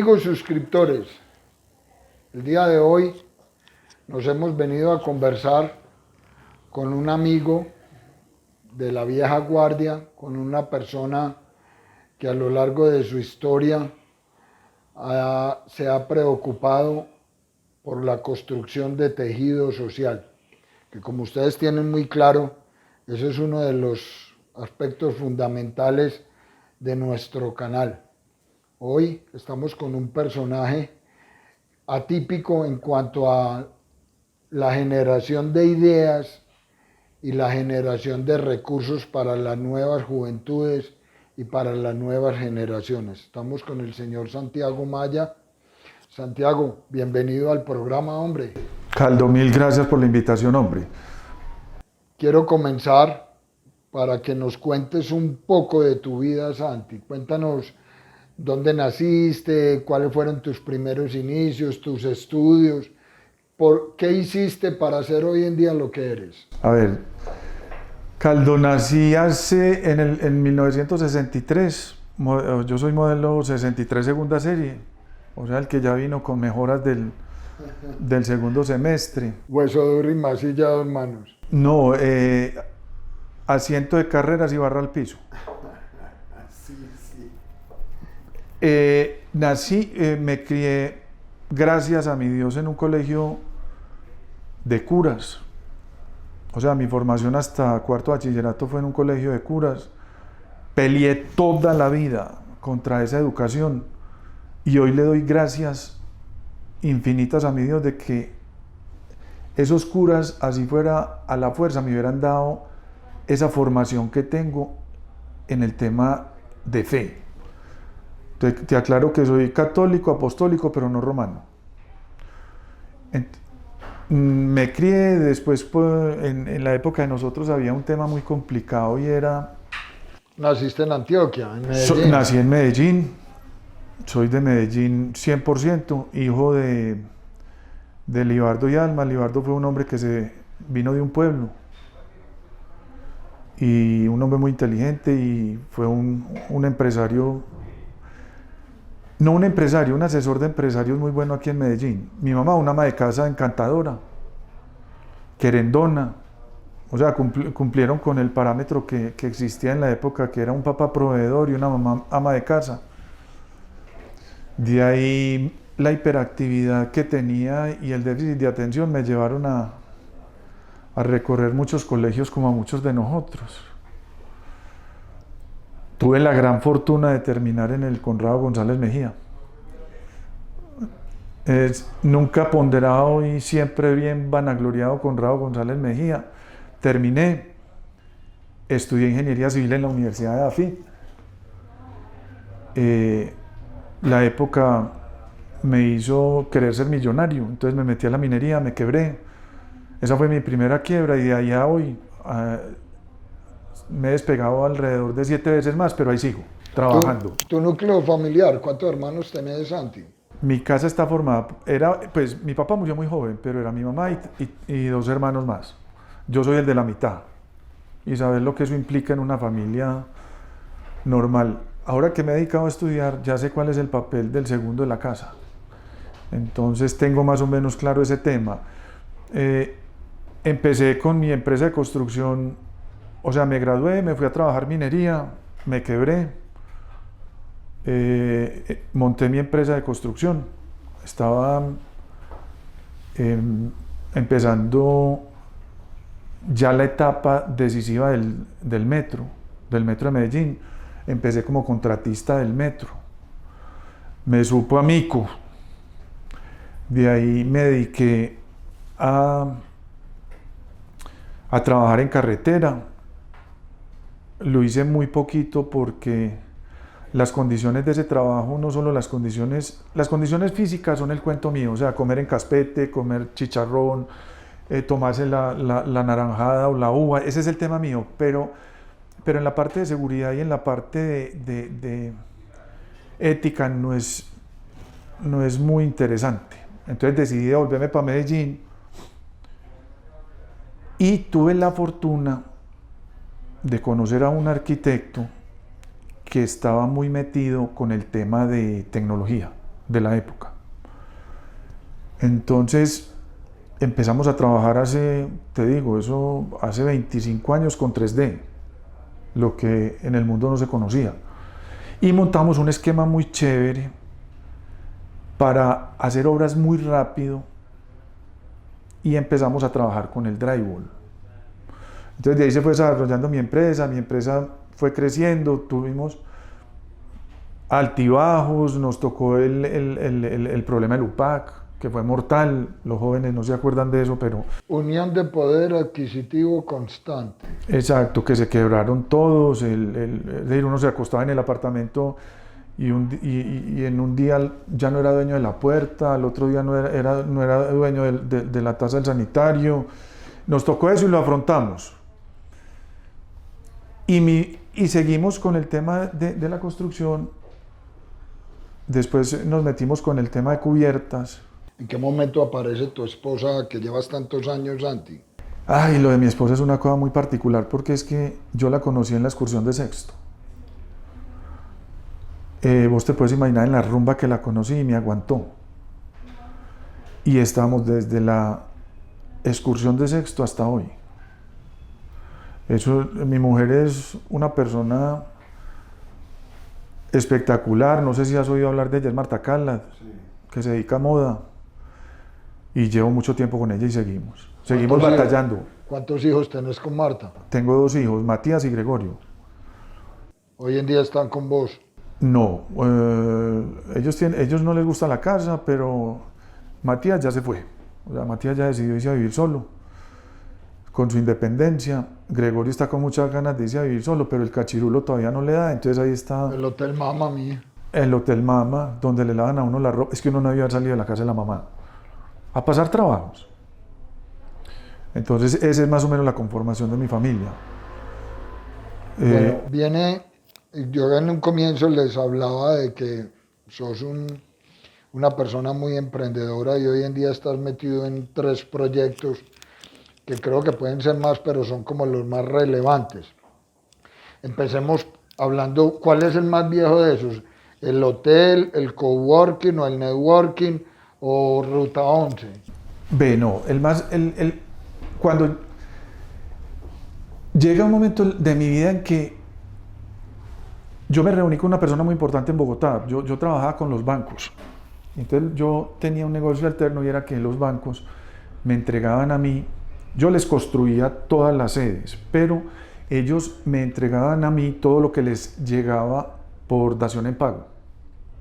Amigos suscriptores, el día de hoy nos hemos venido a conversar con un amigo de la vieja guardia, con una persona que a lo largo de su historia se ha preocupado por la construcción de tejido social, que como ustedes tienen muy claro, ese es uno de los aspectos fundamentales de nuestro canal. Hoy estamos con un personaje atípico en cuanto a la generación de ideas y la generación de recursos para las nuevas juventudes y para las nuevas generaciones. Estamos con el señor Santiago Maya. Santiago, bienvenido al programa, hombre. Caldo, mil gracias por la invitación, hombre. Quiero comenzar para que nos cuentes un poco de tu vida, Santi. Cuéntanos dónde naciste, cuáles fueron tus primeros inicios, tus estudios, qué hiciste para ser hoy en día lo que eres. A ver, Caldo, nací en 1963, yo soy modelo 63 segunda serie, o sea, el que ya vino con mejoras del segundo semestre. Hueso duro y masilla a dos manos. No, asiento de carreras y barra al piso. Me crié, gracias a mi Dios, en un colegio de curas. O sea, mi formación hasta cuarto bachillerato fue en un colegio de curas. Peleé toda la vida contra esa educación y hoy le doy gracias infinitas a mi Dios de que esos curas, así fuera a la fuerza, me hubieran dado esa formación que tengo en el tema de fe. Te aclaro que soy católico, apostólico, pero no romano. Me crié después, pues, en la época de nosotros había un tema muy complicado y era... ¿Naciste en Antioquia, en Medellín? Nací en Medellín, soy de Medellín 100%, hijo de Libardo y Alma. Libardo fue un hombre que se vino de un pueblo y un hombre muy inteligente y fue un empresario. No un empresario, un asesor de empresarios muy bueno aquí en Medellín. Mi mamá, una ama de casa encantadora, querendona, o sea, cumplieron con el parámetro que existía en la época, que era un papá proveedor y una mamá ama de casa. De ahí la hiperactividad que tenía y el déficit de atención me llevaron a recorrer muchos colegios como a muchos de nosotros. Tuve la gran fortuna de terminar en el Conrado González Mejía. Nunca ponderado y siempre bien vanagloriado Conrado González Mejía. Terminé, estudié ingeniería civil en la Universidad de AFIT. La época me hizo querer ser millonario, entonces me metí a la minería, me quebré. Esa fue mi primera quiebra y de ahí a hoy me he despegado alrededor de 7 veces más, pero ahí sigo, trabajando. ¿Tu núcleo familiar, cuántos hermanos tenés, Santi? Mi casa está formada, pues mi papá murió muy joven, pero era mi mamá y 2 hermanos más. Yo soy el de la mitad y saber lo que eso implica en una familia normal. Ahora que me he dedicado a estudiar, ya sé cuál es el papel del segundo de la casa. Entonces tengo más o menos claro ese tema. Empecé con mi empresa de construcción. O sea, me gradué, me fui a trabajar minería, me quebré, monté mi empresa de construcción. Estaba empezando ya la etapa decisiva del metro de Medellín. Empecé como contratista del metro. Me supo a mico. De ahí me dediqué a trabajar en carretera. Lo hice muy poquito porque las condiciones de ese trabajo, no solo las condiciones físicas son el cuento mío, o sea, comer en caspete, comer chicharrón, tomarse la naranjada o la uva, ese es el tema mío, pero en la parte de seguridad y en la parte de ética no es muy interesante. Entonces decidí volverme para Medellín y tuve la fortuna de conocer a un arquitecto que estaba muy metido con el tema de tecnología. de la época. Entonces empezamos a trabajar hace 25 años con 3D, lo que en el mundo no se conocía. Y montamos un esquema muy chévere para hacer obras muy rápido y empezamos a trabajar con el drywall. Entonces de ahí se fue desarrollando mi empresa fue creciendo, tuvimos altibajos, nos tocó el problema del UPAC, que fue mortal, los jóvenes no se acuerdan de eso, pero... Unión de poder adquisitivo constante. Exacto, que se quebraron todos, es decir, uno se acostaba en el apartamento y en un día ya no era dueño de la puerta, al otro día no era dueño de la taza del sanitario. Nos tocó eso y lo afrontamos. Y seguimos con el tema de la construcción. Después nos metimos con el tema de cubiertas. ¿En qué momento aparece tu esposa que llevas tantos años, Santi? Ay, lo de mi esposa es una cosa muy particular porque es que yo la conocí en la excursión de sexto. Vos te puedes imaginar en la rumba que la conocí y me aguantó. Y estamos desde la excursión de sexto hasta hoy. Mi mujer es una persona espectacular, no sé si has oído hablar de ella, es Marta Callas, sí, que se dedica a moda. Y llevo mucho tiempo con ella y seguimos batallando. ¿Cuántos hijos tenés con Marta? Tengo 2 hijos, Matías y Gregorio. ¿Hoy en día están con vos? No, ellos no les gusta la casa, pero Matías ya se fue. O sea, Matías ya decidió irse a vivir solo, con su independencia. Gregorio está con muchas ganas de irse a vivir solo, pero el cachirulo todavía no le da, entonces ahí está... El Hotel Mama, mía. El Hotel Mama, donde le lavan a uno la ropa. Es que uno no debía haber salido de la casa de la mamá a pasar trabajos. Entonces esa es más o menos la conformación de mi familia. Bueno, yo en un comienzo les hablaba de que sos una persona muy emprendedora y hoy en día estás metido en 3 proyectos que creo que pueden ser más, pero son como los más relevantes. Empecemos hablando, ¿cuál es el más viejo de esos? ¿El hotel, el coworking o el networking o Ruta 11? No, cuando llega un momento de mi vida en que yo me reuní con una persona muy importante en Bogotá, yo trabajaba con los bancos, entonces yo tenía un negocio alterno y era que los bancos me entregaban a mí, yo les construía todas las sedes, pero ellos me entregaban a mí todo lo que les llegaba por dación en pago,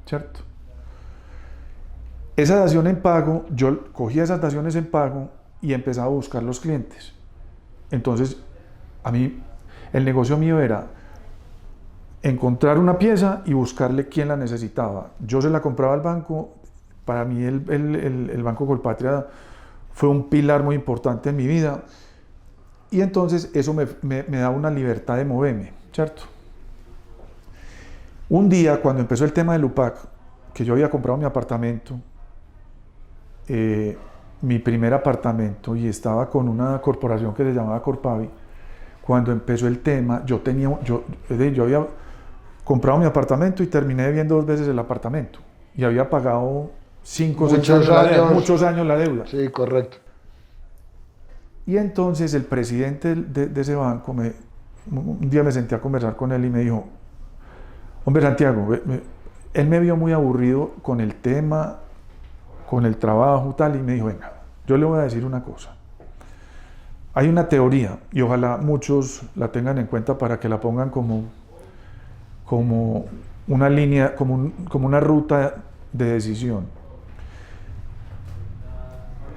¿cierto? Esa dación en pago, yo cogía esas daciones en pago y empezaba a buscar los clientes. Entonces, a mí, el negocio mío era encontrar una pieza y buscarle quién la necesitaba. Yo se la compraba al banco. Para mí el Banco Colpatria fue un pilar muy importante en mi vida. Y entonces eso me da una libertad de moverme, ¿cierto? Un día, cuando empezó el tema del UPAC, que yo había comprado mi apartamento, mi primer apartamento, y estaba con una corporación que se llamaba Corpavi. Cuando empezó el tema, yo había comprado mi apartamento y terminé debiendo 2 veces el apartamento y había pagado 5 o 6 años, muchos años la deuda. Sí, correcto. Y entonces el presidente de ese banco, un día me senté a conversar con él y me dijo: hombre, Santiago, él me vio muy aburrido con el tema, con el trabajo, tal, y me dijo: venga, yo le voy a decir una cosa. Hay una teoría, y ojalá muchos la tengan en cuenta para que la pongan como una línea, como una ruta de decisión.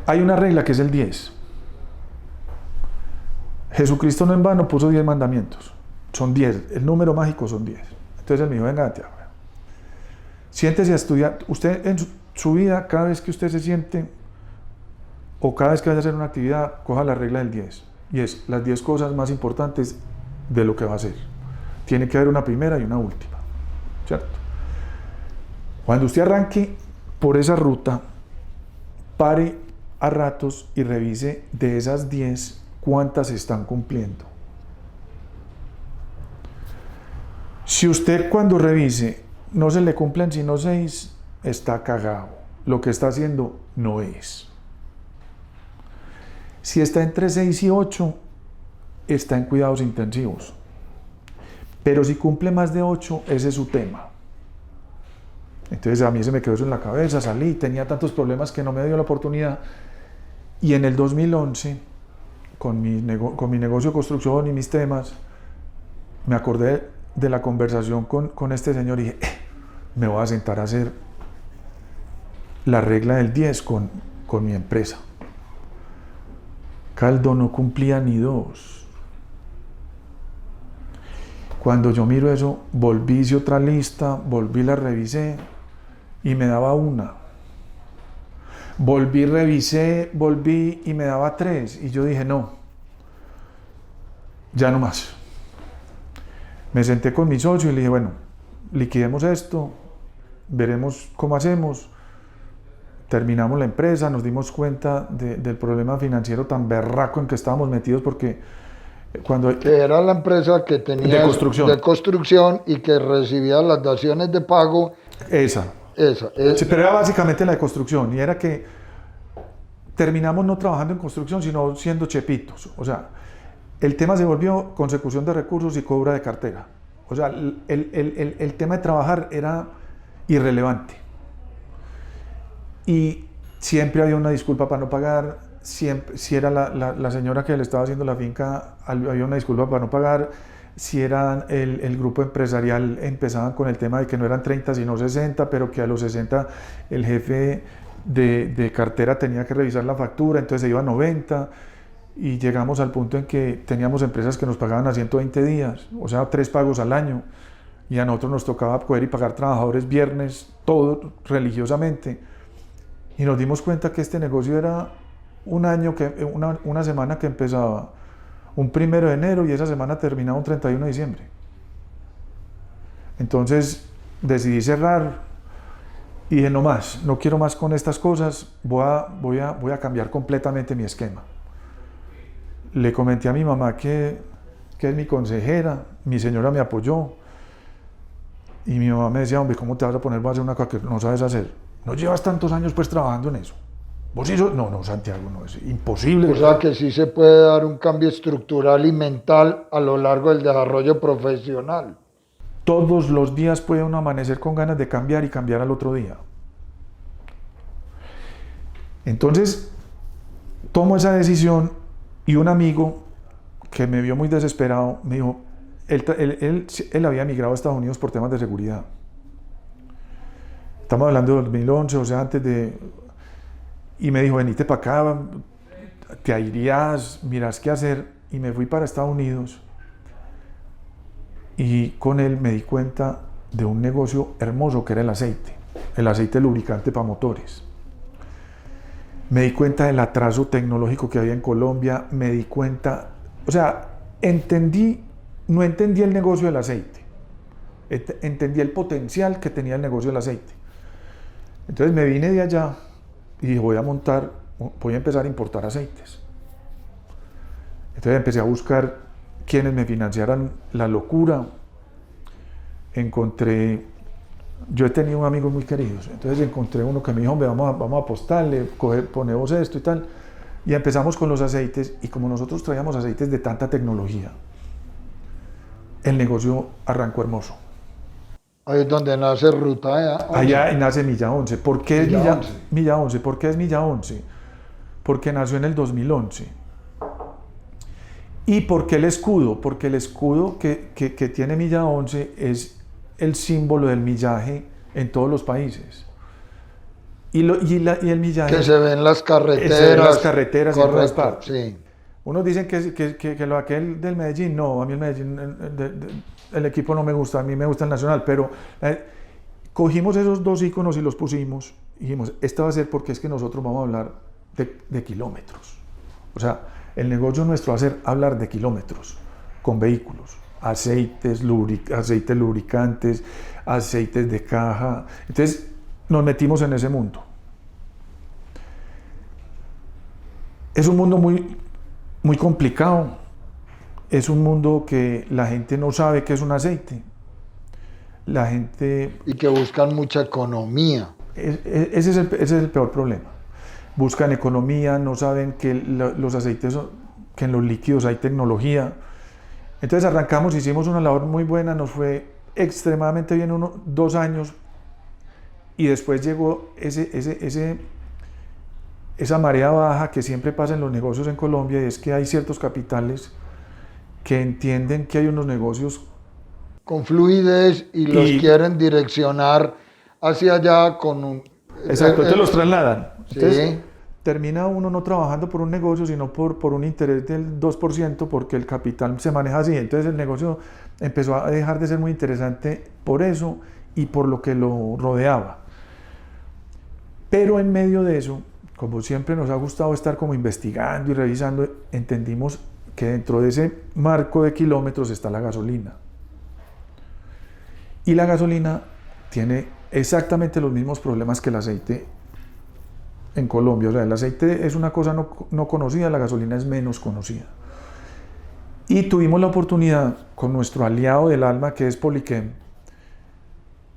Hay una regla que es el 10. Jesucristo no en vano puso 10 mandamientos. Son 10, el número mágico son 10. Entonces él me dijo: venga, Santiago, siéntese a estudiar. Usted en su vida, cada vez que usted se siente o cada vez que vaya a hacer una actividad, coja la regla del 10. Y es las 10 cosas más importantes de lo que va a hacer. Tiene que haber una primera y una última, ¿cierto? Cuando usted arranque por esa ruta, pare a ratos y revise de esas 10 cuántas se están cumpliendo. Si usted, cuando revise, no se le cumplen sino 6, está cagado. Lo que está haciendo no es. Si está entre 6 y 8, está en cuidados intensivos. Pero si cumple más de 8, ese es su tema. Entonces a mí se me quedó eso en la cabeza, salí, tenía tantos problemas que no me dio la oportunidad. Y en el 2011, con mi negocio de construcción y mis temas, me acordé de la conversación con este señor y dije, me voy a sentar a hacer la regla del 10 con mi empresa. Caldo, no cumplía ni 2. Cuando yo miro eso, volví, hice otra lista, volví, la revisé y me daba 1. Volví, revisé, volví y me daba 3. Y yo dije, no, ya no más. Me senté con mi socio y le dije, bueno, liquidemos esto, veremos cómo hacemos. Terminamos la empresa, nos dimos cuenta del problema financiero tan berraco en que estábamos metidos porque cuando... Que era la empresa que tenía de construcción y que recibía las daciones de pago. Esa. Sí, pero era básicamente la de construcción y era que terminamos no trabajando en construcción sino siendo chepitos. O sea, el tema se volvió consecución de recursos y cobra de cartera. O sea, el tema de trabajar era irrelevante. Y siempre había una disculpa para no pagar, siempre, si era la señora que le estaba haciendo la finca, había una disculpa para no pagar, si era el grupo empresarial, empezaban con el tema de que no eran 30 sino 60, pero que a los 60 el jefe de cartera tenía que revisar la factura, entonces se iba a 90, y llegamos al punto en que teníamos empresas que nos pagaban a 120 días, o sea, 3 pagos al año, y a nosotros nos tocaba coger y pagar trabajadores viernes, todo religiosamente. Y nos dimos cuenta que este negocio era una semana que empezaba un 1 de enero y esa semana terminaba un 31 de diciembre. Entonces decidí cerrar y dije, no más, no quiero más con estas cosas, voy a cambiar completamente mi esquema. Le comenté a mi mamá que es mi consejera, mi señora me apoyó y mi mamá me decía, hombre, ¿cómo te vas a poner a hacer una cosa que no sabes hacer? No llevas tantos años pues trabajando en eso. ¿Vos hizo? No, Santiago, no, es imposible. O sea que sí se puede dar un cambio estructural y mental a lo largo del desarrollo profesional. Todos los días puede uno amanecer con ganas de cambiar y cambiar al otro día. Entonces, tomo esa decisión y un amigo que me vio muy desesperado me dijo, él había emigrado a Estados Unidos por temas de seguridad. Estamos hablando de 2011, o sea, antes de... Y me dijo, venite para acá, te aireás, mirás qué hacer. Y me fui para Estados Unidos. Y con él me di cuenta de un negocio hermoso que era el aceite lubricante para motores. Me di cuenta del atraso tecnológico que había en Colombia, me di cuenta, o sea, no entendí el negocio del aceite. Entendí el potencial que tenía el negocio del aceite. Entonces me vine de allá y dije, voy a empezar a importar aceites. Entonces empecé a buscar quienes me financiaran la locura. Yo he tenido amigos muy queridos, entonces encontré uno que me dijo, hombre, vamos a apostarle, ponemos esto y tal. Y empezamos con los aceites y como nosotros traíamos aceites de tanta tecnología, el negocio arrancó hermoso. Ahí es donde nace Ruta 11. Allá nace Milla 11. ¿Por qué es Milla 11? ¿Por qué es Milla 11? Porque nació en el 2011. ¿Y por qué el escudo? Porque el escudo que tiene Milla 11 es el símbolo del millaje en todos los países. Y el millaje... Que se ve en las carreteras. Se ve en las carreteras y en todas partes. Sí. Unos dicen que lo aquel del Medellín, no, a mí el Medellín, el equipo no me gusta, a mí me gusta el Nacional, pero cogimos esos 2 íconos y los pusimos y dijimos, esta va a ser porque es que nosotros vamos a hablar de kilómetros. O sea, el negocio nuestro va a ser hablar de kilómetros con vehículos, aceites lubricantes, aceites de caja. Entonces nos metimos en ese mundo. Es un mundo muy complicado. Es un mundo que la gente no sabe qué es un aceite. La gente... Y que buscan mucha economía. ese es el peor problema. Buscan economía, no saben que los aceites, que en los líquidos hay tecnología. Entonces arrancamos, hicimos una labor muy buena, nos fue extremadamente bien 2 años, y después llegó esa marea baja que siempre pasa en los negocios en Colombia, y es que hay ciertos capitales que entienden que hay unos negocios con fluidez y los quieren direccionar hacia allá con un... Exacto, entonces los trasladan. Sí. Entonces termina uno no trabajando por un negocio, sino por un interés del 2%, porque el capital se maneja así. Entonces el negocio empezó a dejar de ser muy interesante por eso y por lo que lo rodeaba. Pero en medio de eso, como siempre nos ha gustado estar como investigando y revisando, entendimos que dentro de ese marco de kilómetros está la gasolina. Y la gasolina tiene exactamente los mismos problemas que el aceite en Colombia. O sea, el aceite es una cosa no conocida, la gasolina es menos conocida. Y tuvimos la oportunidad con nuestro aliado del alma, que es Polychem,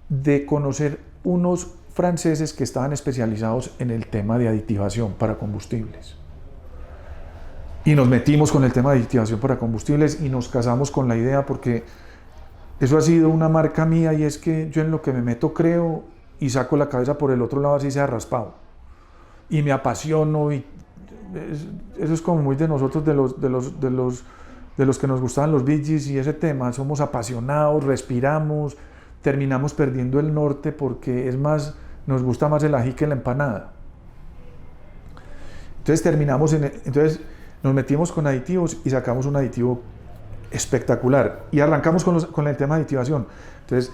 de conocer unos franceses que estaban especializados en el tema de aditivación para combustibles. Y nos metimos con el tema de aditivación para combustibles y nos casamos con la idea, porque eso ha sido una marca mía, y es que yo en lo que me meto creo y saco la cabeza por el otro lado así sea raspado. Y me apasiono, y eso es como muy de nosotros, de los que nos gustaban los Bee Gees y ese tema. Somos apasionados, respiramos, terminamos perdiendo el norte porque es más, nos gusta más el ají que la empanada. Entonces nos metimos con aditivos y sacamos un aditivo espectacular, y arrancamos con el tema de aditivación. Entonces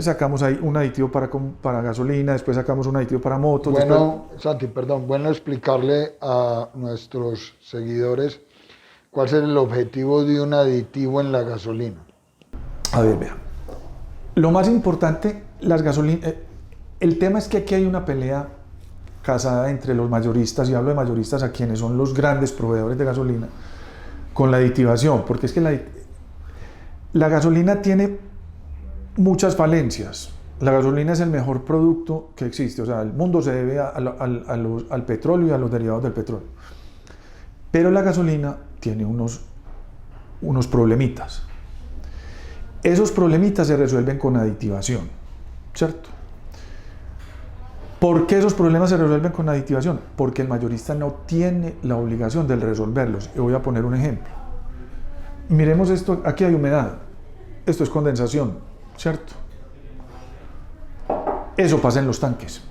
sacamos ahí un aditivo para gasolina, después sacamos un aditivo para motos. Bueno, Santi, perdón, bueno explicarle a nuestros seguidores cuál es el objetivo de un aditivo en la gasolina. A ver, vea. Lo más importante, las gasolinas, el tema es que aquí hay una pelea casada entre los mayoristas, y hablo de mayoristas a quienes son los grandes proveedores de gasolina, con la aditivación, porque es que la gasolina tiene muchas falencias. La gasolina es el mejor producto que existe, o sea, el mundo se debe al petróleo y a los derivados del petróleo. Pero la gasolina tiene unos problemitas. Esos problemitas se resuelven con aditivación, ¿cierto? ¿Por qué esos problemas se resuelven con aditivación? Porque el mayorista no tiene la obligación de resolverlos. Y voy a poner un ejemplo. Miremos esto, aquí hay humedad, esto es condensación, ¿cierto? Eso pasa en los tanques.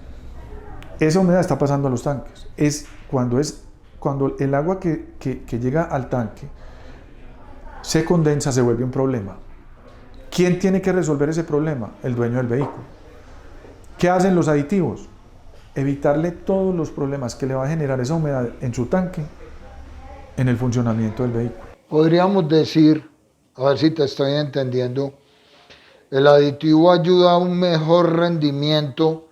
Esa humedad está pasando a los tanques. Es cuando el agua que llega al tanque se condensa, se vuelve un problema. ¿Quién tiene que resolver ese problema? El dueño del vehículo. ¿Qué hacen los aditivos? Evitarle todos los problemas que le va a generar esa humedad en su tanque, en el funcionamiento del vehículo. Podríamos decir, a ver si te estoy entendiendo, el aditivo ayuda a un mejor rendimiento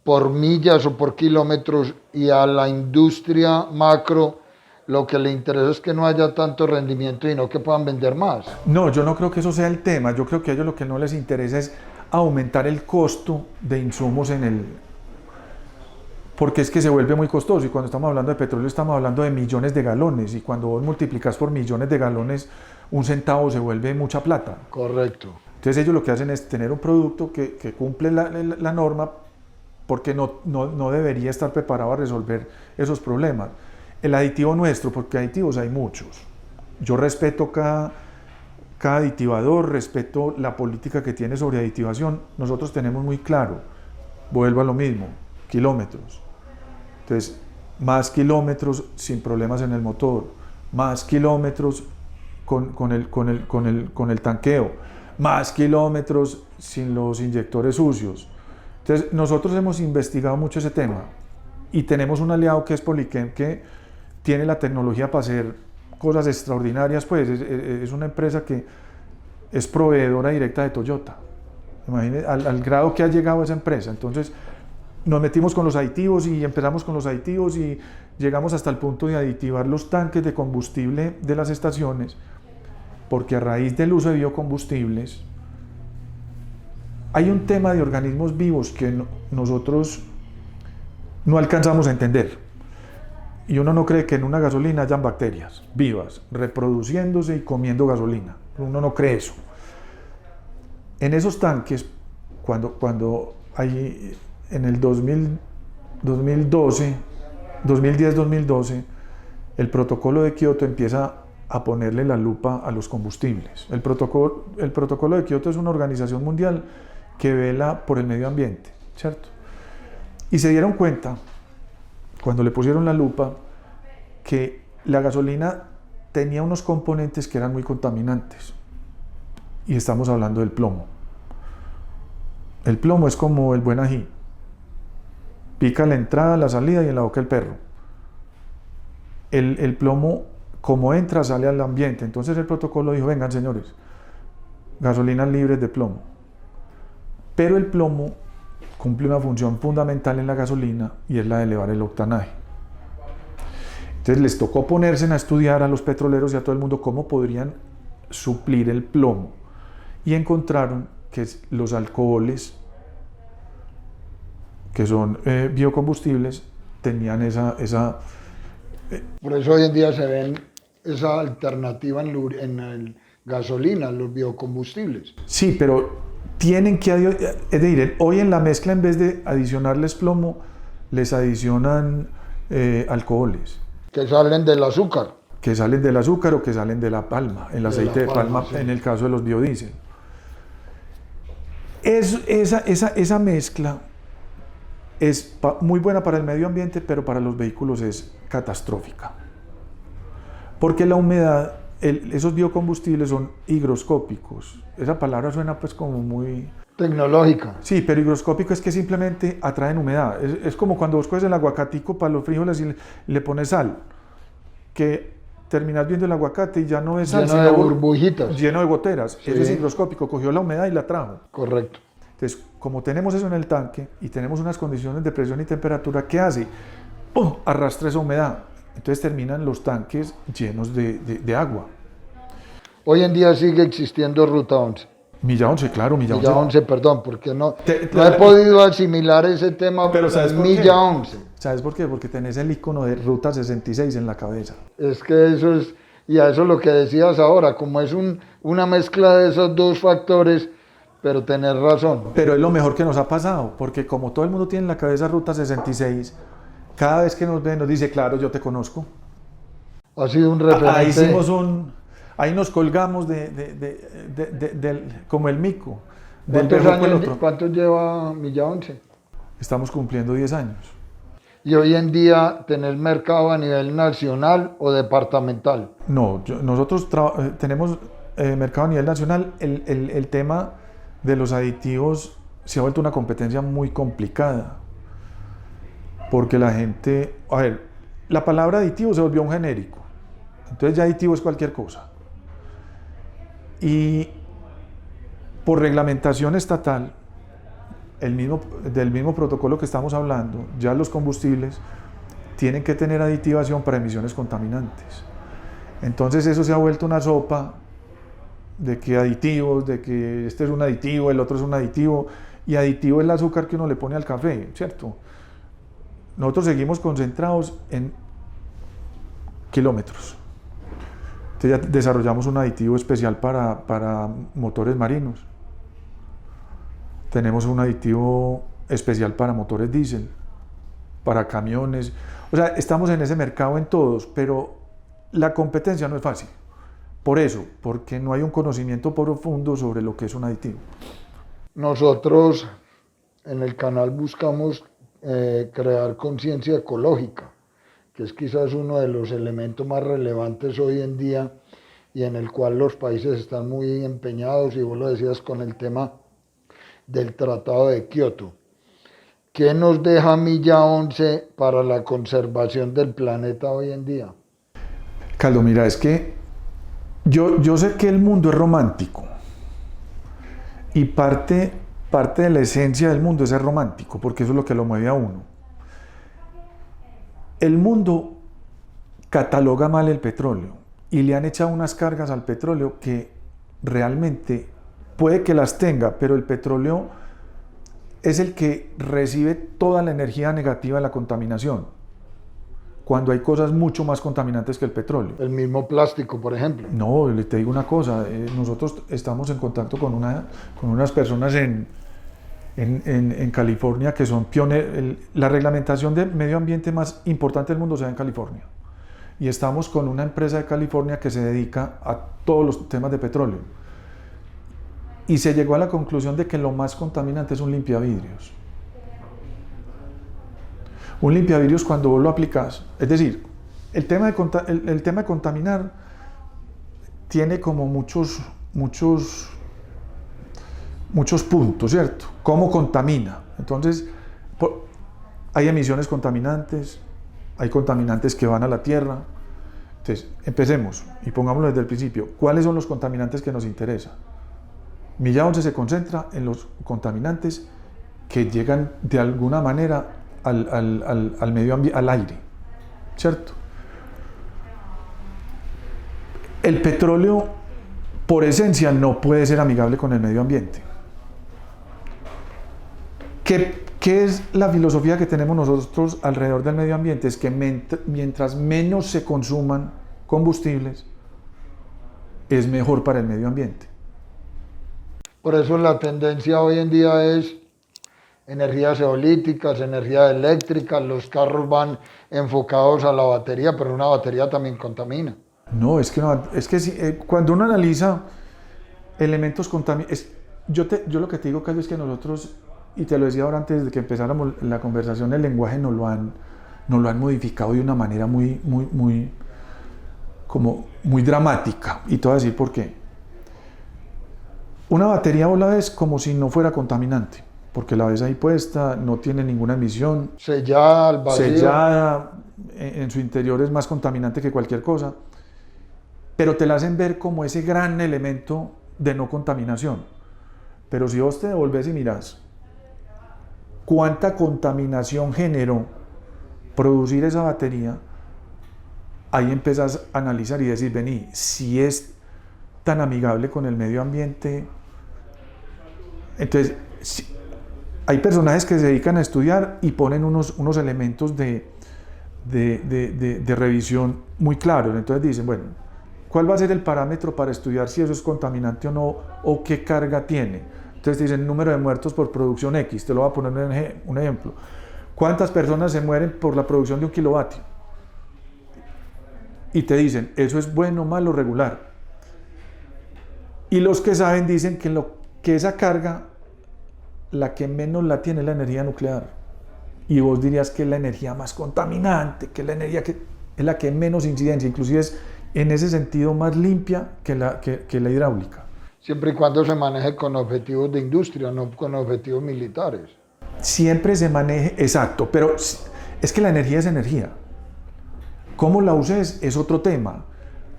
por millas o por kilómetros, y a la industria macro lo que le interesa es que no haya tanto rendimiento y no que puedan vender más. No, yo no creo que eso sea el tema. Yo creo que a ellos lo que no les interesa es aumentar el costo de insumos porque es que se vuelve muy costoso, y cuando estamos hablando de petróleo estamos hablando de millones de galones, y cuando vos multiplicas por millones de galones, un centavo se vuelve mucha plata. Correcto. Entonces ellos lo que hacen es tener un producto que cumple la norma, porque no debería estar preparado a resolver esos problemas. El aditivo nuestro, porque aditivos hay muchos. Yo respeto cada aditivador, respeto la política que tiene sobre aditivación. Nosotros tenemos muy claro, vuelvo a lo mismo, kilómetros. Entonces, más kilómetros sin problemas en el motor, más kilómetros con el tanqueo, más kilómetros sin los inyectores sucios. Entonces, nosotros hemos investigado mucho ese tema, y tenemos un aliado que es Polychem, que tiene la tecnología para hacer cosas extraordinarias. Pues es una empresa que es proveedora directa de Toyota. Imagínense al grado que ha llegado esa empresa. Entonces nos metimos con los aditivos y empezamos con los aditivos, y llegamos hasta el punto de aditivar los tanques de combustible de las estaciones, porque a raíz del uso de biocombustibles hay un tema de organismos vivos que nosotros no alcanzamos a entender. Y uno no cree que en una gasolina hayan bacterias vivas, reproduciéndose y comiendo gasolina. Uno no cree eso. En esos tanques, cuando hay en el 2010-2012, el protocolo de Kioto empieza a ponerle la lupa a los combustibles. El protocolo de Kioto es una organización mundial que vela por el medio ambiente, ¿cierto? Y se dieron cuenta, cuando le pusieron la lupa, que la gasolina tenía unos componentes que eran muy contaminantes. Y estamos hablando del plomo. El plomo es como el buen ají. Pica la entrada, la salida y en la boca el perro. El plomo, como entra, sale al ambiente. Entonces el protocolo dijo, vengan señores, gasolinas libres de plomo. Pero el plomo cumple una función fundamental en la gasolina y es la de elevar el octanaje. Entonces les tocó ponerse a estudiar a los petroleros y a todo el mundo cómo podrían suplir el plomo. Y encontraron que los alcoholes, que son biocombustibles, tenían esa Por eso hoy en día se ven esa alternativa en gasolina, los biocombustibles. Sí, pero tienen que, es decir, hoy en la mezcla en vez de adicionarles plomo, les adicionan alcoholes. Que salen del azúcar. Que salen del azúcar o que salen de la palma, el aceite de palma, sí. En el caso de los biodiesel. Esa mezcla es muy buena para el medio ambiente, pero para los vehículos es catastrófica. Porque la humedad, esos biocombustibles son higroscópicos. Esa palabra suena pues como muy... tecnológica. Sí, pero higroscópico es que simplemente atraen humedad. Es como cuando vos coges el aguacatico para los frijoles y le pones sal, que terminas viendo el aguacate y ya no es sal, lleno de burbujitas. Lleno de goteras. Sí. Ese es higroscópico, cogió la humedad y la trajo. Correcto. Entonces, como tenemos eso en el tanque y tenemos unas condiciones de presión y temperatura, ¿qué hace? ¡Pum! Arrastra esa humedad. Entonces terminan los tanques llenos de agua. Hoy en día sigue existiendo Ruta 11. Milla 11, claro, Milla 11. Milla 11, perdón, porque no he podido asimilar ese tema. Pero ¿sabes por Milla qué? 11. ¿Sabes por qué? Porque tenés el icono de Ruta 66 en la cabeza. Es que eso es, y a eso lo que decías ahora, como es una mezcla de esos dos factores, pero tenés razón. Pero es lo mejor que nos ha pasado, porque como todo el mundo tiene en la cabeza Ruta 66, cada vez que nos ve nos dice, claro, yo te conozco. Ha sido un referente. Ahí hicimos ahí nos colgamos como el mico. ¿Cuántos lleva Milla 11? Estamos cumpliendo 10 años. ¿Y hoy en día tenés mercado a nivel nacional o departamental? No, nosotros tenemos mercado a nivel nacional. El tema de los aditivos se ha vuelto una competencia muy complicada. Porque la gente... A ver, la palabra aditivo se volvió un genérico. Entonces ya aditivo es cualquier cosa. Y por reglamentación estatal, del mismo protocolo que estamos hablando, ya los combustibles tienen que tener aditivación para emisiones contaminantes. Entonces eso se ha vuelto una sopa de que aditivos, de que este es un aditivo, el otro es un aditivo, y aditivo es el azúcar que uno le pone al café, ¿cierto? Nosotros seguimos concentrados en kilómetros. Entonces ya desarrollamos un aditivo especial para motores marinos. Tenemos un aditivo especial para motores diésel, para camiones. O sea, estamos en ese mercado en todos, pero la competencia no es fácil. Por eso, porque no hay un conocimiento profundo sobre lo que es un aditivo. Nosotros en el canal buscamos crear conciencia ecológica, que es quizás uno de los elementos más relevantes hoy en día y en el cual los países están muy empeñados, y vos lo decías con el tema del Tratado de Kioto. ¿Qué nos deja Milla 11 para la conservación del planeta hoy en día? Caldo, mira, es que yo sé que el mundo es romántico y parte de la esencia del mundo es ser romántico, porque eso es lo que lo mueve a uno. El mundo cataloga mal el petróleo y le han echado unas cargas al petróleo que realmente puede que las tenga, pero el petróleo es el que recibe toda la energía negativa de la contaminación, cuando hay cosas mucho más contaminantes que el petróleo. El mismo plástico, por ejemplo. No, te digo una cosa, nosotros estamos en contacto con unas personas en California que son pioneros. La reglamentación de medio ambiente más importante del mundo se da en California. Y estamos con una empresa de California que se dedica a todos los temas de petróleo. Y se llegó a la conclusión de que lo más contaminante es un limpiavidrios. Un limpiavidrios, cuando vos lo aplicas, es decir, el tema de contaminar tiene como muchos puntos, ¿cierto? ¿Cómo contamina? Entonces, hay emisiones contaminantes, hay contaminantes que van a la tierra. Entonces, empecemos y pongámoslo desde el principio. ¿Cuáles son los contaminantes que nos interesan? Milla 11 se concentra en los contaminantes que llegan de alguna manera al medio ambiente, al aire, ¿cierto? El petróleo, por esencia, no puede ser amigable con el medio ambiente. ¿Qué es la filosofía que tenemos nosotros alrededor del medio ambiente? Es que mientras menos se consuman combustibles, es mejor para el medio ambiente. Por eso la tendencia hoy en día es energías eolíticas, energías eléctricas, los carros van enfocados a la batería, pero una batería también contamina. No, es que si, cuando uno analiza elementos contaminantes, yo lo que te digo, Cayo, es que nosotros, y te lo decía ahora antes de que empezáramos la conversación, el lenguaje nos lo han modificado de una manera muy dramática, y te voy a decir por qué. Una batería vos la ves como si no fuera contaminante, porque la ves ahí puesta, no tiene ninguna emisión. Sellada al vacío. Sellada, en su interior es más contaminante que cualquier cosa, pero te la hacen ver como ese gran elemento de no contaminación. Pero si vos te devolvés y mirás cuánta contaminación generó producir esa batería, ahí empezás a analizar y decir, vení, si es tan amigable con el medio ambiente. Entonces, hay personajes que se dedican a estudiar y ponen unos elementos de revisión muy claros. Entonces dicen, bueno, ¿cuál va a ser el parámetro para estudiar si eso es contaminante o no, o qué carga tiene? Entonces dicen número de muertos por producción X. Te lo voy a poner un ejemplo. ¿Cuántas personas se mueren por la producción de 1 kilovatio? Y te dicen, ¿eso es bueno, malo, regular? Y los que saben dicen que esa carga, la que menos la tiene es la energía nuclear. Y vos dirías que es la energía más contaminante, que es la energía que es la que menos incidencia, inclusive es en ese sentido más limpia que la hidráulica. Siempre y cuando se maneje con objetivos de industria, no con objetivos militares. Siempre se maneje, exacto, pero es que la energía es energía. ¿Cómo la uses es otro tema?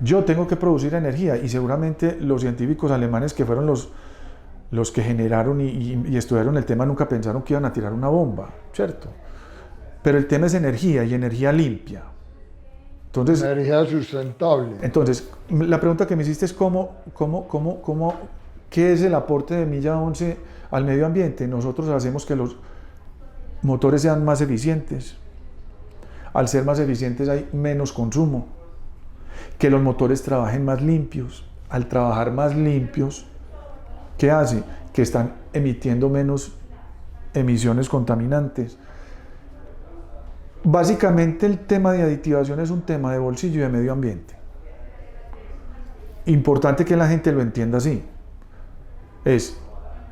Yo tengo que producir energía y seguramente los científicos alemanes que fueron los que generaron y estudiaron el tema nunca pensaron que iban a tirar una bomba, ¿cierto? Pero el tema es energía y energía limpia. Entonces, energía sustentable. Entonces, la pregunta que me hiciste es ¿qué es el aporte de Milla 11 al medio ambiente? Nosotros hacemos que los motores sean más eficientes. Al ser más eficientes hay menos consumo. Que los motores trabajen más limpios. Al trabajar más limpios, ¿qué hace? Que están emitiendo menos emisiones contaminantes. Básicamente el tema de aditivación es un tema de bolsillo y de medio ambiente. Importante que la gente lo entienda así.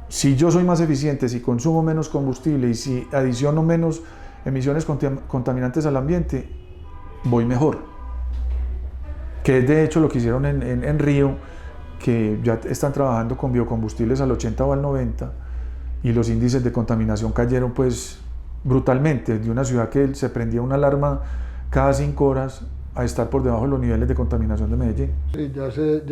Si yo soy más eficiente, si consumo menos combustible y si adiciono menos emisiones contaminantes al ambiente, voy mejor. Que es de hecho lo que hicieron en Río, que ya están trabajando con biocombustibles al 80 o al 90 y los índices de contaminación cayeron pues brutalmente, de una ciudad que se prendía una alarma cada 5 horas a estar por debajo de los niveles de contaminación de Medellín. Sí, ya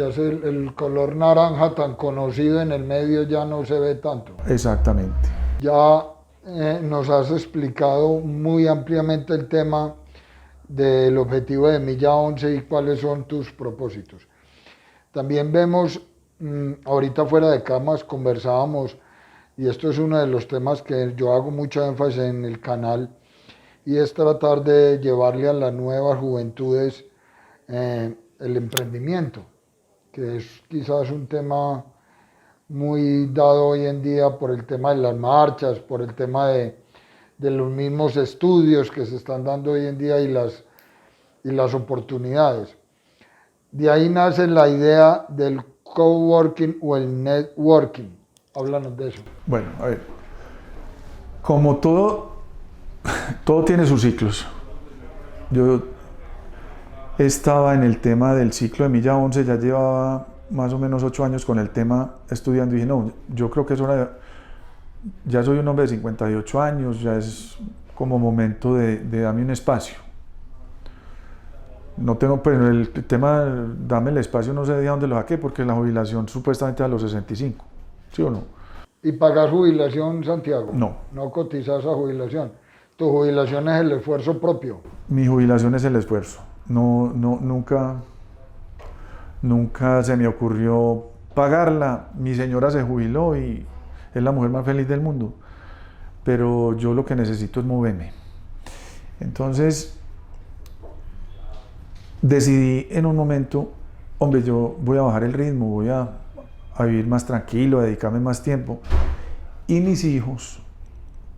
el color naranja tan conocido en el medio ya no se ve tanto. Exactamente. Ya nos has explicado muy ampliamente el tema del objetivo de Milla 11 y cuáles son tus propósitos. También vemos, ahorita fuera de cámaras conversábamos y esto es uno de los temas que yo hago mucho énfasis en el canal, y es tratar de llevarle a las nuevas juventudes el emprendimiento, que es quizás un tema muy dado hoy en día por el tema de las marchas, por el tema de los mismos estudios que se están dando hoy en día y las oportunidades. De ahí nace la idea del coworking o el networking. Háblanos de eso. Bueno, a ver, como todo tiene sus ciclos. Yo estaba en el tema del ciclo de Milla 11, ya llevaba más o menos 8 años con el tema estudiando y dije, no, yo creo que es hora de, ya soy un hombre de 58 años, ya es como momento de darme un espacio. No tengo, pero el tema dame el espacio no sé de dónde lo saqué, porque la jubilación supuestamente a los 65, ¿sí o no? ¿Y pagas jubilación, Santiago? No. No cotizas a jubilación. Tu jubilación es el esfuerzo propio. Mi jubilación es el esfuerzo. No, nunca se me ocurrió pagarla. Mi señora se jubiló y es la mujer más feliz del mundo. Pero yo lo que necesito es moverme. Entonces, decidí en un momento, hombre, yo voy a bajar el ritmo, voy a vivir más tranquilo, a dedicarme más tiempo. Y mis hijos,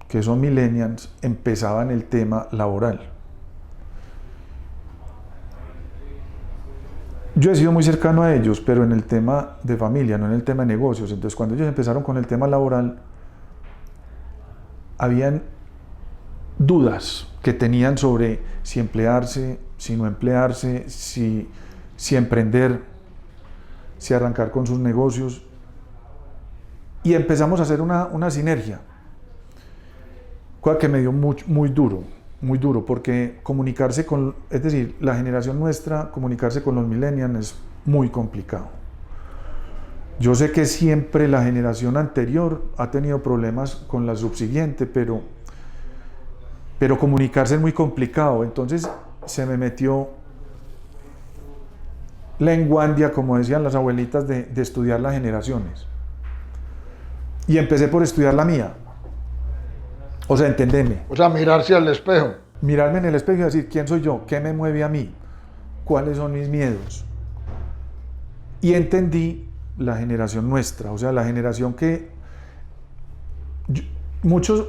que son millennials, empezaban el tema laboral. Yo he sido muy cercano a ellos, pero en el tema de familia, no en el tema de negocios. Entonces, cuando ellos empezaron con el tema laboral, habían dudas que tenían sobre si emplearse, si no emplearse, si emprender, si arrancar con sus negocios. Y empezamos a hacer una sinergia, cosa que me dio muy duro, porque comunicarse con, es decir, la generación nuestra, comunicarse con los millennials es muy complicado. Yo sé que siempre la generación anterior ha tenido problemas con la subsiguiente, pero comunicarse es muy complicado. Entonces se me metió la enguandia, como decían las abuelitas, de estudiar las generaciones. Y empecé por estudiar la mía. O sea, entendeme. O sea, mirarse al espejo. Mirarme en el espejo y decir, ¿quién soy yo? ¿Qué me mueve a mí? ¿Cuáles son mis miedos? Y entendí la generación nuestra, o sea, la generación que muchos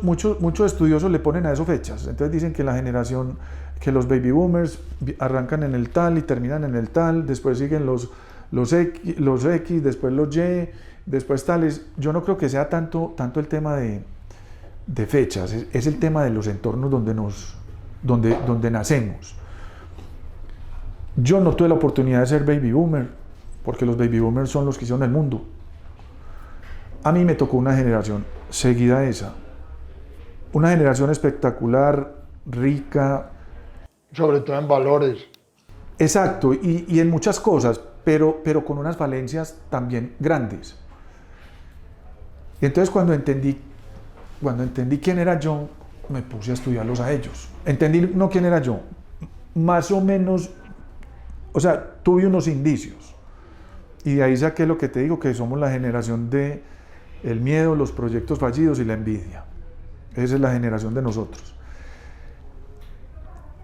estudiosos le ponen a eso fechas. Entonces dicen que la generación, que los baby boomers arrancan en el tal y terminan en el tal, después siguen los X, después los Y, después tales. Yo no creo que sea tanto el tema de fechas, es el tema de los entornos donde nacemos. Yo no tuve la oportunidad de ser baby boomer, porque los baby boomers son los que hicieron el mundo. A mí me tocó una generación seguida a esa, una generación espectacular, rica. Sobre todo en valores. Exacto, y en muchas cosas, pero con unas falencias también grandes. Y entonces cuando entendí quién era yo, me puse a estudiarlos a ellos. Entendí no quién era yo, más o menos, o sea, tuve unos indicios. Y de ahí saqué lo que te digo, que somos la generación de el miedo, los proyectos fallidos y la envidia. Esa es la generación de nosotros.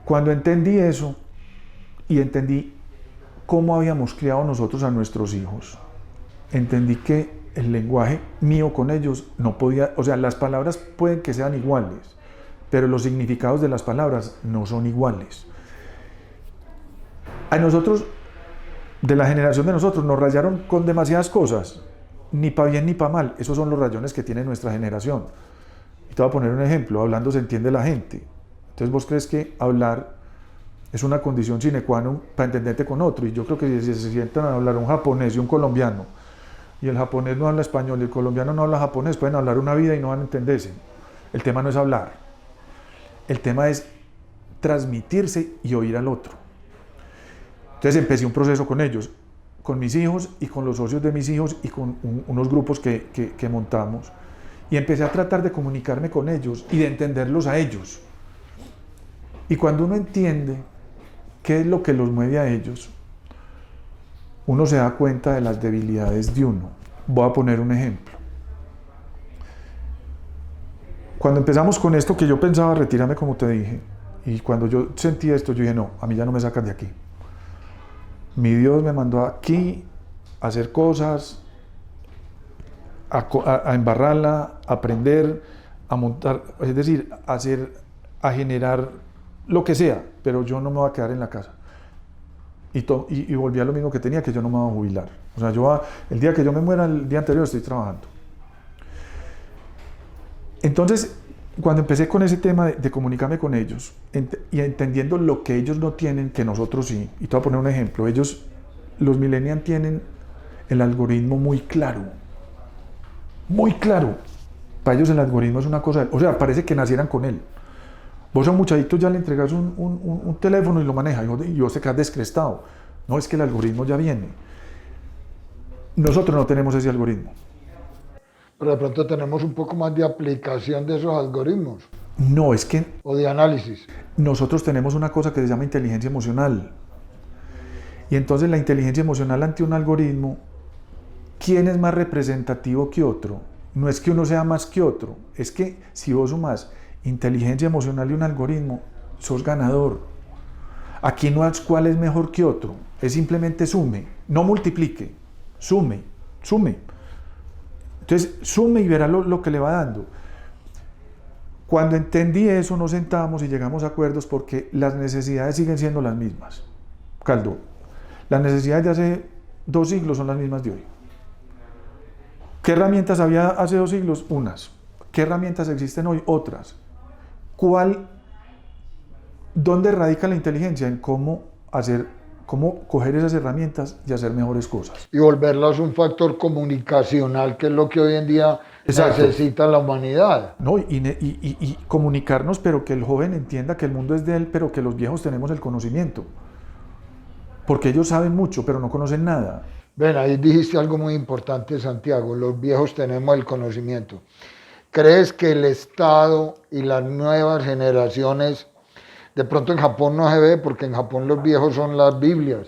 Cuando entendí eso y entendí cómo habíamos criado nosotros a nuestros hijos, entendí que el lenguaje mío con ellos no podía, o sea, las palabras pueden que sean iguales, pero los significados de las palabras no son iguales. A nosotros, de la generación de nosotros, nos rayaron con demasiadas cosas, ni para bien ni para mal. Esos son los rayones que tiene nuestra generación. Y te voy a poner un ejemplo: hablando se entiende la gente. Entonces vos crees que hablar es una condición sine qua non para entenderte con otro, y yo creo que si se sientan a hablar un japonés y un colombiano, y el japonés no habla español y el colombiano no habla japonés, pueden hablar una vida y no van a entenderse. El tema no es hablar, el tema es transmitirse y oír al otro. Entonces empecé un proceso con ellos, con mis hijos y con los socios de mis hijos y con unos grupos que montamos, y empecé a tratar de comunicarme con ellos y de entenderlos a ellos. Y cuando uno entiende qué es lo que los mueve a ellos, uno se da cuenta de las debilidades de uno. Voy a poner un ejemplo. Cuando empezamos con esto, que yo pensaba retirarme, como te dije, y cuando yo sentí esto, yo dije, no, a mí ya no me sacan de aquí. Mi Dios me mandó aquí a hacer cosas, a embarrarla, a aprender, a montar, es decir, a generar lo que sea, pero yo no me voy a quedar en la casa. Y volví a lo mismo que tenía, que yo no me voy a jubilar. O sea, el día que yo me muera, el día anterior estoy trabajando. Entonces, cuando empecé con ese tema de comunicarme con ellos y entendiendo lo que ellos no tienen, que nosotros sí, y te voy a poner un ejemplo, los millennials tienen el algoritmo muy claro, muy claro. Para ellos el algoritmo es una cosa, o sea, parece que nacieran con él. Vos a un muchachito ya le entregas un teléfono y lo maneja, y vos te quedas descrestado. No, es que el algoritmo ya viene. Nosotros no tenemos ese algoritmo. Pero de pronto tenemos un poco más de aplicación de esos algoritmos. No, es que O de análisis. nosotros tenemos una cosa que se llama inteligencia emocional. Y entonces la inteligencia emocional ante un algoritmo, ¿quién es más representativo que otro? No es que uno sea más que otro, es que si vos sumás inteligencia emocional y un algoritmo, sos ganador. Aquí no es cuál es mejor que otro, es simplemente sume, no multiplique, sume. Entonces sume y verá lo que le va dando. Cuando entendí eso, nos sentamos y llegamos a acuerdos porque las necesidades siguen siendo las mismas. Caldo, las necesidades de hace 2 siglos son las mismas de hoy. ¿Qué herramientas había hace 2 siglos? Unas. ¿Qué herramientas existen hoy? Otras. ¿Dónde radica la inteligencia? En cómo coger esas herramientas y hacer mejores cosas. Y volverlas un factor comunicacional, que es lo que hoy en día necesita la humanidad. No, y comunicarnos, pero que el joven entienda que el mundo es de él, pero que los viejos tenemos el conocimiento. Porque ellos saben mucho, pero no conocen nada. Ven, ahí dijiste algo muy importante, Santiago, los viejos tenemos el conocimiento. ¿Crees que el Estado y las nuevas generaciones, de pronto en Japón no se ve porque en Japón los viejos son las Biblias?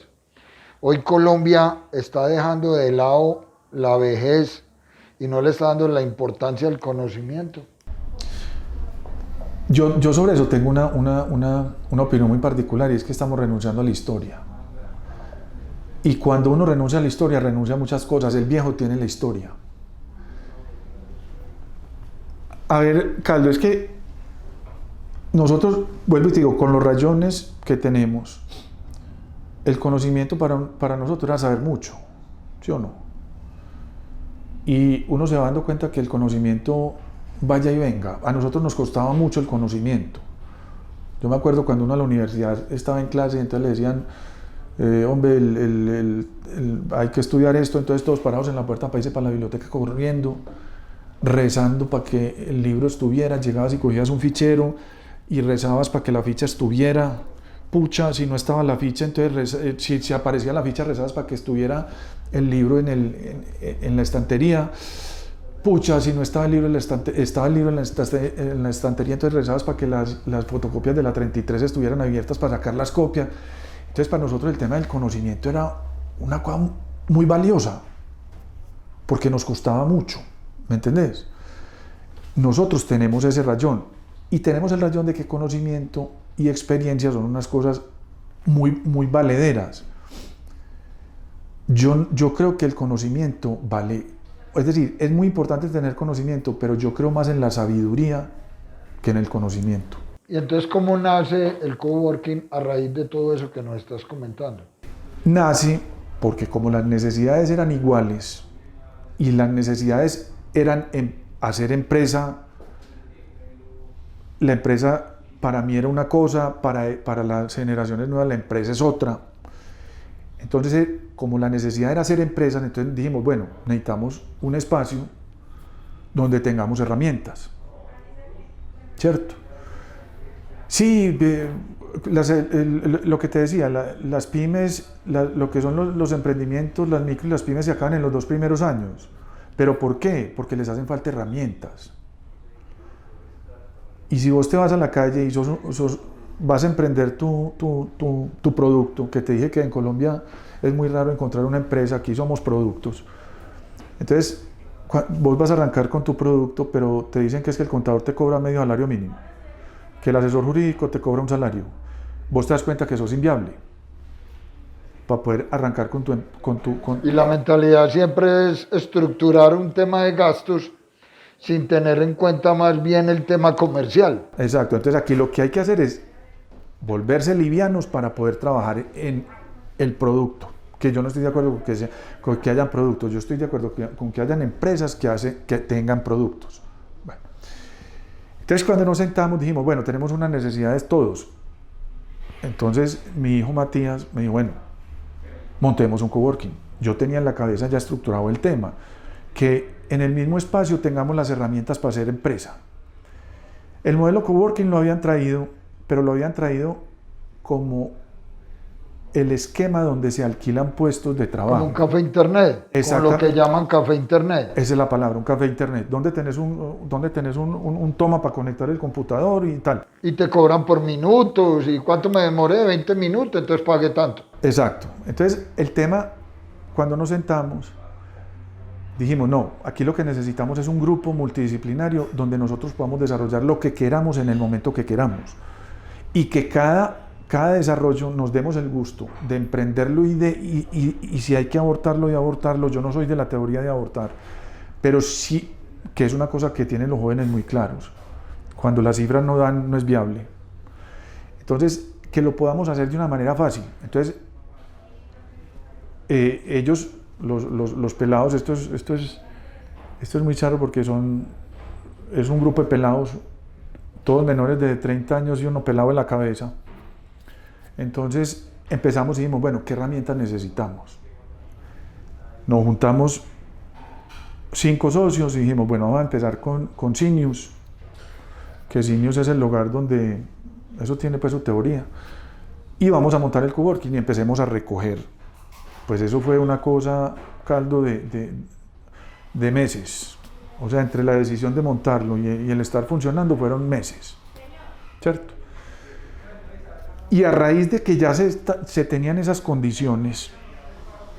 Hoy Colombia está dejando de lado la vejez y no le está dando la importancia al conocimiento. Yo sobre eso tengo una opinión muy particular, y es que estamos renunciando a la historia. Y cuando uno renuncia a la historia, renuncia a muchas cosas. El viejo tiene la historia. A ver, Caldo, es que nosotros, vuelvo y te digo, con los rayones que tenemos, el conocimiento para nosotros era saber mucho, ¿sí o no? Y uno se va dando cuenta que el conocimiento vaya y venga. A nosotros nos costaba mucho el conocimiento. Yo me acuerdo cuando uno a la universidad estaba en clase y entonces le decían, hombre, hay que estudiar esto, entonces todos parados en la puerta para irse para la biblioteca corriendo, rezando para que el libro estuviera, llegabas y cogías un fichero y rezabas para que la ficha estuviera. Pucha, si no estaba la ficha, entonces si aparecía la ficha, rezabas para que estuviera el libro en la estantería. Pucha, si no estaba el libro estaba el libro en la estantería, entonces rezabas para que las fotocopias de la 33 estuvieran abiertas para sacar las copias. Entonces para nosotros el tema del conocimiento era una cosa muy valiosa, porque nos costaba mucho, ¿me entendés? Nosotros tenemos ese rayón, y tenemos el rayón de que conocimiento y experiencia son unas cosas muy, muy valederas. Yo creo que el conocimiento vale, es decir, es muy importante tener conocimiento, pero yo creo más en la sabiduría que en el conocimiento. Y entonces, ¿cómo nace el coworking a raíz de todo eso que nos estás comentando? Nace porque como las necesidades eran iguales y las necesidades eran hacer empresa, la empresa para mí era una cosa, para las generaciones nuevas la empresa es otra. Entonces, como la necesidad era hacer empresas, entonces dijimos, bueno, necesitamos un espacio donde tengamos herramientas, ¿cierto? Sí, lo que te decía, las pymes, lo que son los emprendimientos, las micro y las pymes se acaban en los 2 primeros años. ¿Pero por qué? Porque les hacen falta herramientas. Y si vos te vas a la calle y vas a emprender tu producto, que te dije que en Colombia es muy raro encontrar una empresa, aquí somos productos. Entonces, Vos vas a arrancar con tu producto, pero te dicen que es que el contador te cobra medio salario mínimo, que el asesor jurídico te cobra un salario. Vos te das cuenta que eso es inviable para poder arrancar Y la mentalidad siempre es estructurar un tema de gastos sin tener en cuenta más bien el tema comercial. Exacto, entonces aquí lo que hay que hacer es volverse livianos para poder trabajar en el producto. Que yo no estoy de acuerdo con que hayan productos, yo estoy de acuerdo con que hayan empresas que tengan productos. Bueno. Entonces cuando nos sentamos dijimos, bueno, tenemos unas necesidades todos. Entonces mi hijo Matías me dijo, bueno, montemos un coworking. Yo tenía en la cabeza ya estructurado el tema, que en el mismo espacio tengamos las herramientas para hacer empresa. El modelo coworking lo habían traído, pero lo habían traído como el esquema donde se alquilan puestos de trabajo. Como un café internet, con lo que llaman café internet. Esa es la palabra, un café internet, donde tenés un toma para conectar el computador y tal. Y te cobran por minutos, y cuánto me demoré, 20 minutos, entonces pagué tanto. Exacto. Entonces el tema, cuando nos sentamos, dijimos, no, aquí lo que necesitamos es un grupo multidisciplinario donde nosotros podamos desarrollar lo que queramos en el momento que queramos. Y que cada desarrollo nos demos el gusto de emprenderlo y si hay que abortarlo y abortarlo. Yo no soy de la teoría de abortar, pero sí que es una cosa que tienen los jóvenes muy claros. Cuando las cifras no dan, no es viable. Entonces, que lo podamos hacer de una manera fácil. Entonces, ellos, los pelados, esto es muy charro porque es un grupo de pelados, todos menores de 30 años y uno pelado en la cabeza. Entonces empezamos y dijimos, bueno, ¿qué herramientas necesitamos? Nos juntamos 5 socios y dijimos, bueno, vamos a empezar con Sinius, que Sinius es el lugar donde, eso tiene pues su teoría, y vamos a montar el coworking y empecemos a recoger. Pues eso fue una cosa, caldo de meses, o sea, entre la decisión de montarlo y el estar funcionando fueron meses, ¿cierto? Y a raíz de que ya se tenían esas condiciones,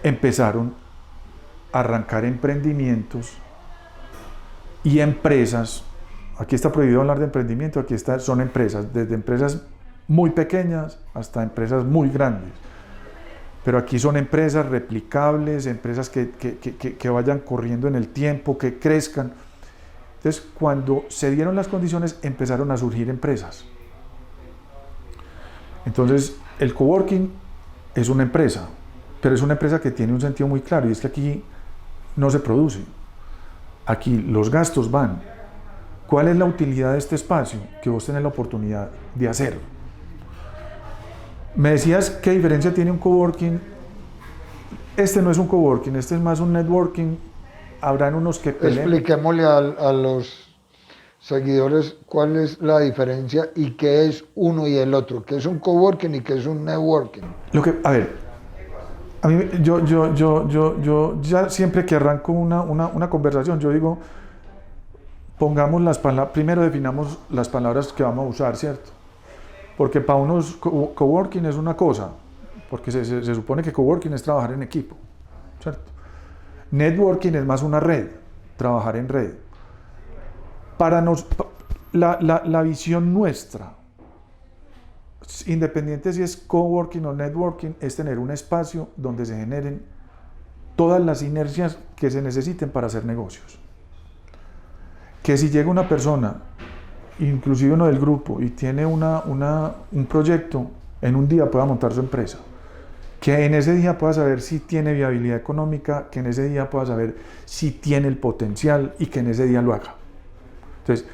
empezaron a arrancar emprendimientos y empresas. Aquí está prohibido hablar de emprendimiento, aquí son empresas, desde empresas muy pequeñas hasta empresas muy grandes. Pero aquí son empresas replicables, empresas que vayan corriendo en el tiempo, que crezcan. Entonces, cuando se dieron las condiciones, empezaron a surgir empresas. Entonces, el coworking es una empresa, pero es una empresa que tiene un sentido muy claro, y es que aquí no se produce. Aquí los gastos van. ¿Cuál es la utilidad de este espacio? Que vos tenés la oportunidad de hacer. Me decías, ¿qué diferencia tiene un coworking? Este no es un coworking, este es más un networking. Habrán unos que peleen. Expliquémosle a los seguidores cuál es la diferencia y qué es uno y el otro, qué es un coworking y qué es un networking. A ver, a mí, yo ya siempre que arranco una conversación, yo digo, pongamos las palabras, primero definamos las palabras que vamos a usar, ¿cierto? Porque para unos coworking es una cosa, porque se supone que coworking es trabajar en equipo, ¿cierto? Networking es más una red, trabajar en red. Para la visión nuestra, independiente si es coworking o networking, es tener un espacio donde se generen todas las inercias que se necesiten para hacer negocios. Que si llega una persona, inclusive uno del grupo, y tiene un proyecto, en un día pueda montar su empresa. Que en ese día pueda saber si tiene viabilidad económica, que en ese día pueda saber si tiene el potencial y que en ese día lo haga. Entonces,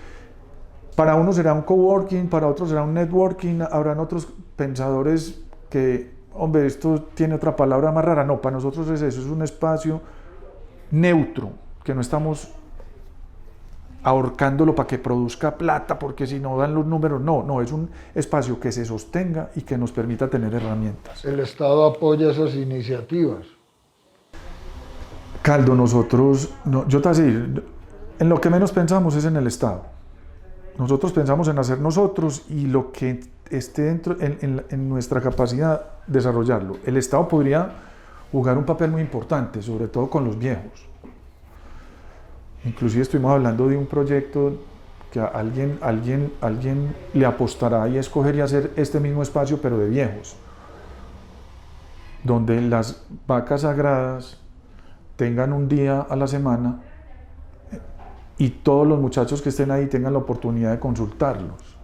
para uno será un coworking, para otros será un networking, habrán otros pensadores que, hombre, esto tiene otra palabra más rara. No, para nosotros es eso, es un espacio neutro, que no estamos ahorcándolo para que produzca plata, porque si no dan los números, no, es un espacio que se sostenga y que nos permita tener herramientas. El Estado apoya esas iniciativas. Caldo, nosotros, no, yo te voy a decir, en lo que menos pensamos es en el Estado. Nosotros pensamos en hacer nosotros y lo que esté dentro en nuestra capacidad desarrollarlo. El Estado podría jugar un papel muy importante, sobre todo con los viejos. Inclusive estuvimos hablando de un proyecto que alguien le apostará y escogería hacer este mismo espacio, pero de viejos, donde las vacas sagradas tengan un día a la semana y todos los muchachos que estén ahí tengan la oportunidad de consultarlos.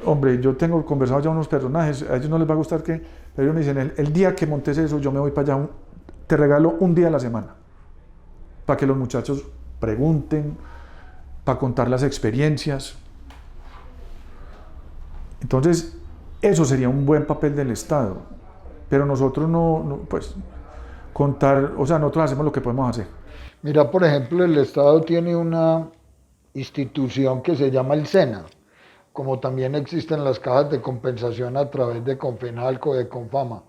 Hombre, yo tengo conversado ya unos personajes, a ellos no les va a gustar pero ellos me dicen, el día que montes eso, yo me voy para allá, te regalo un día a la semana, para que los muchachos pregunten, para contar las experiencias. Entonces, eso sería un buen papel del Estado, pero nosotros pues, contar, o sea, nosotros hacemos lo que podemos hacer. Mira, por ejemplo, el Estado tiene una institución que se llama el SENA, como también existen las cajas de compensación a través de Confenalco, de Confama.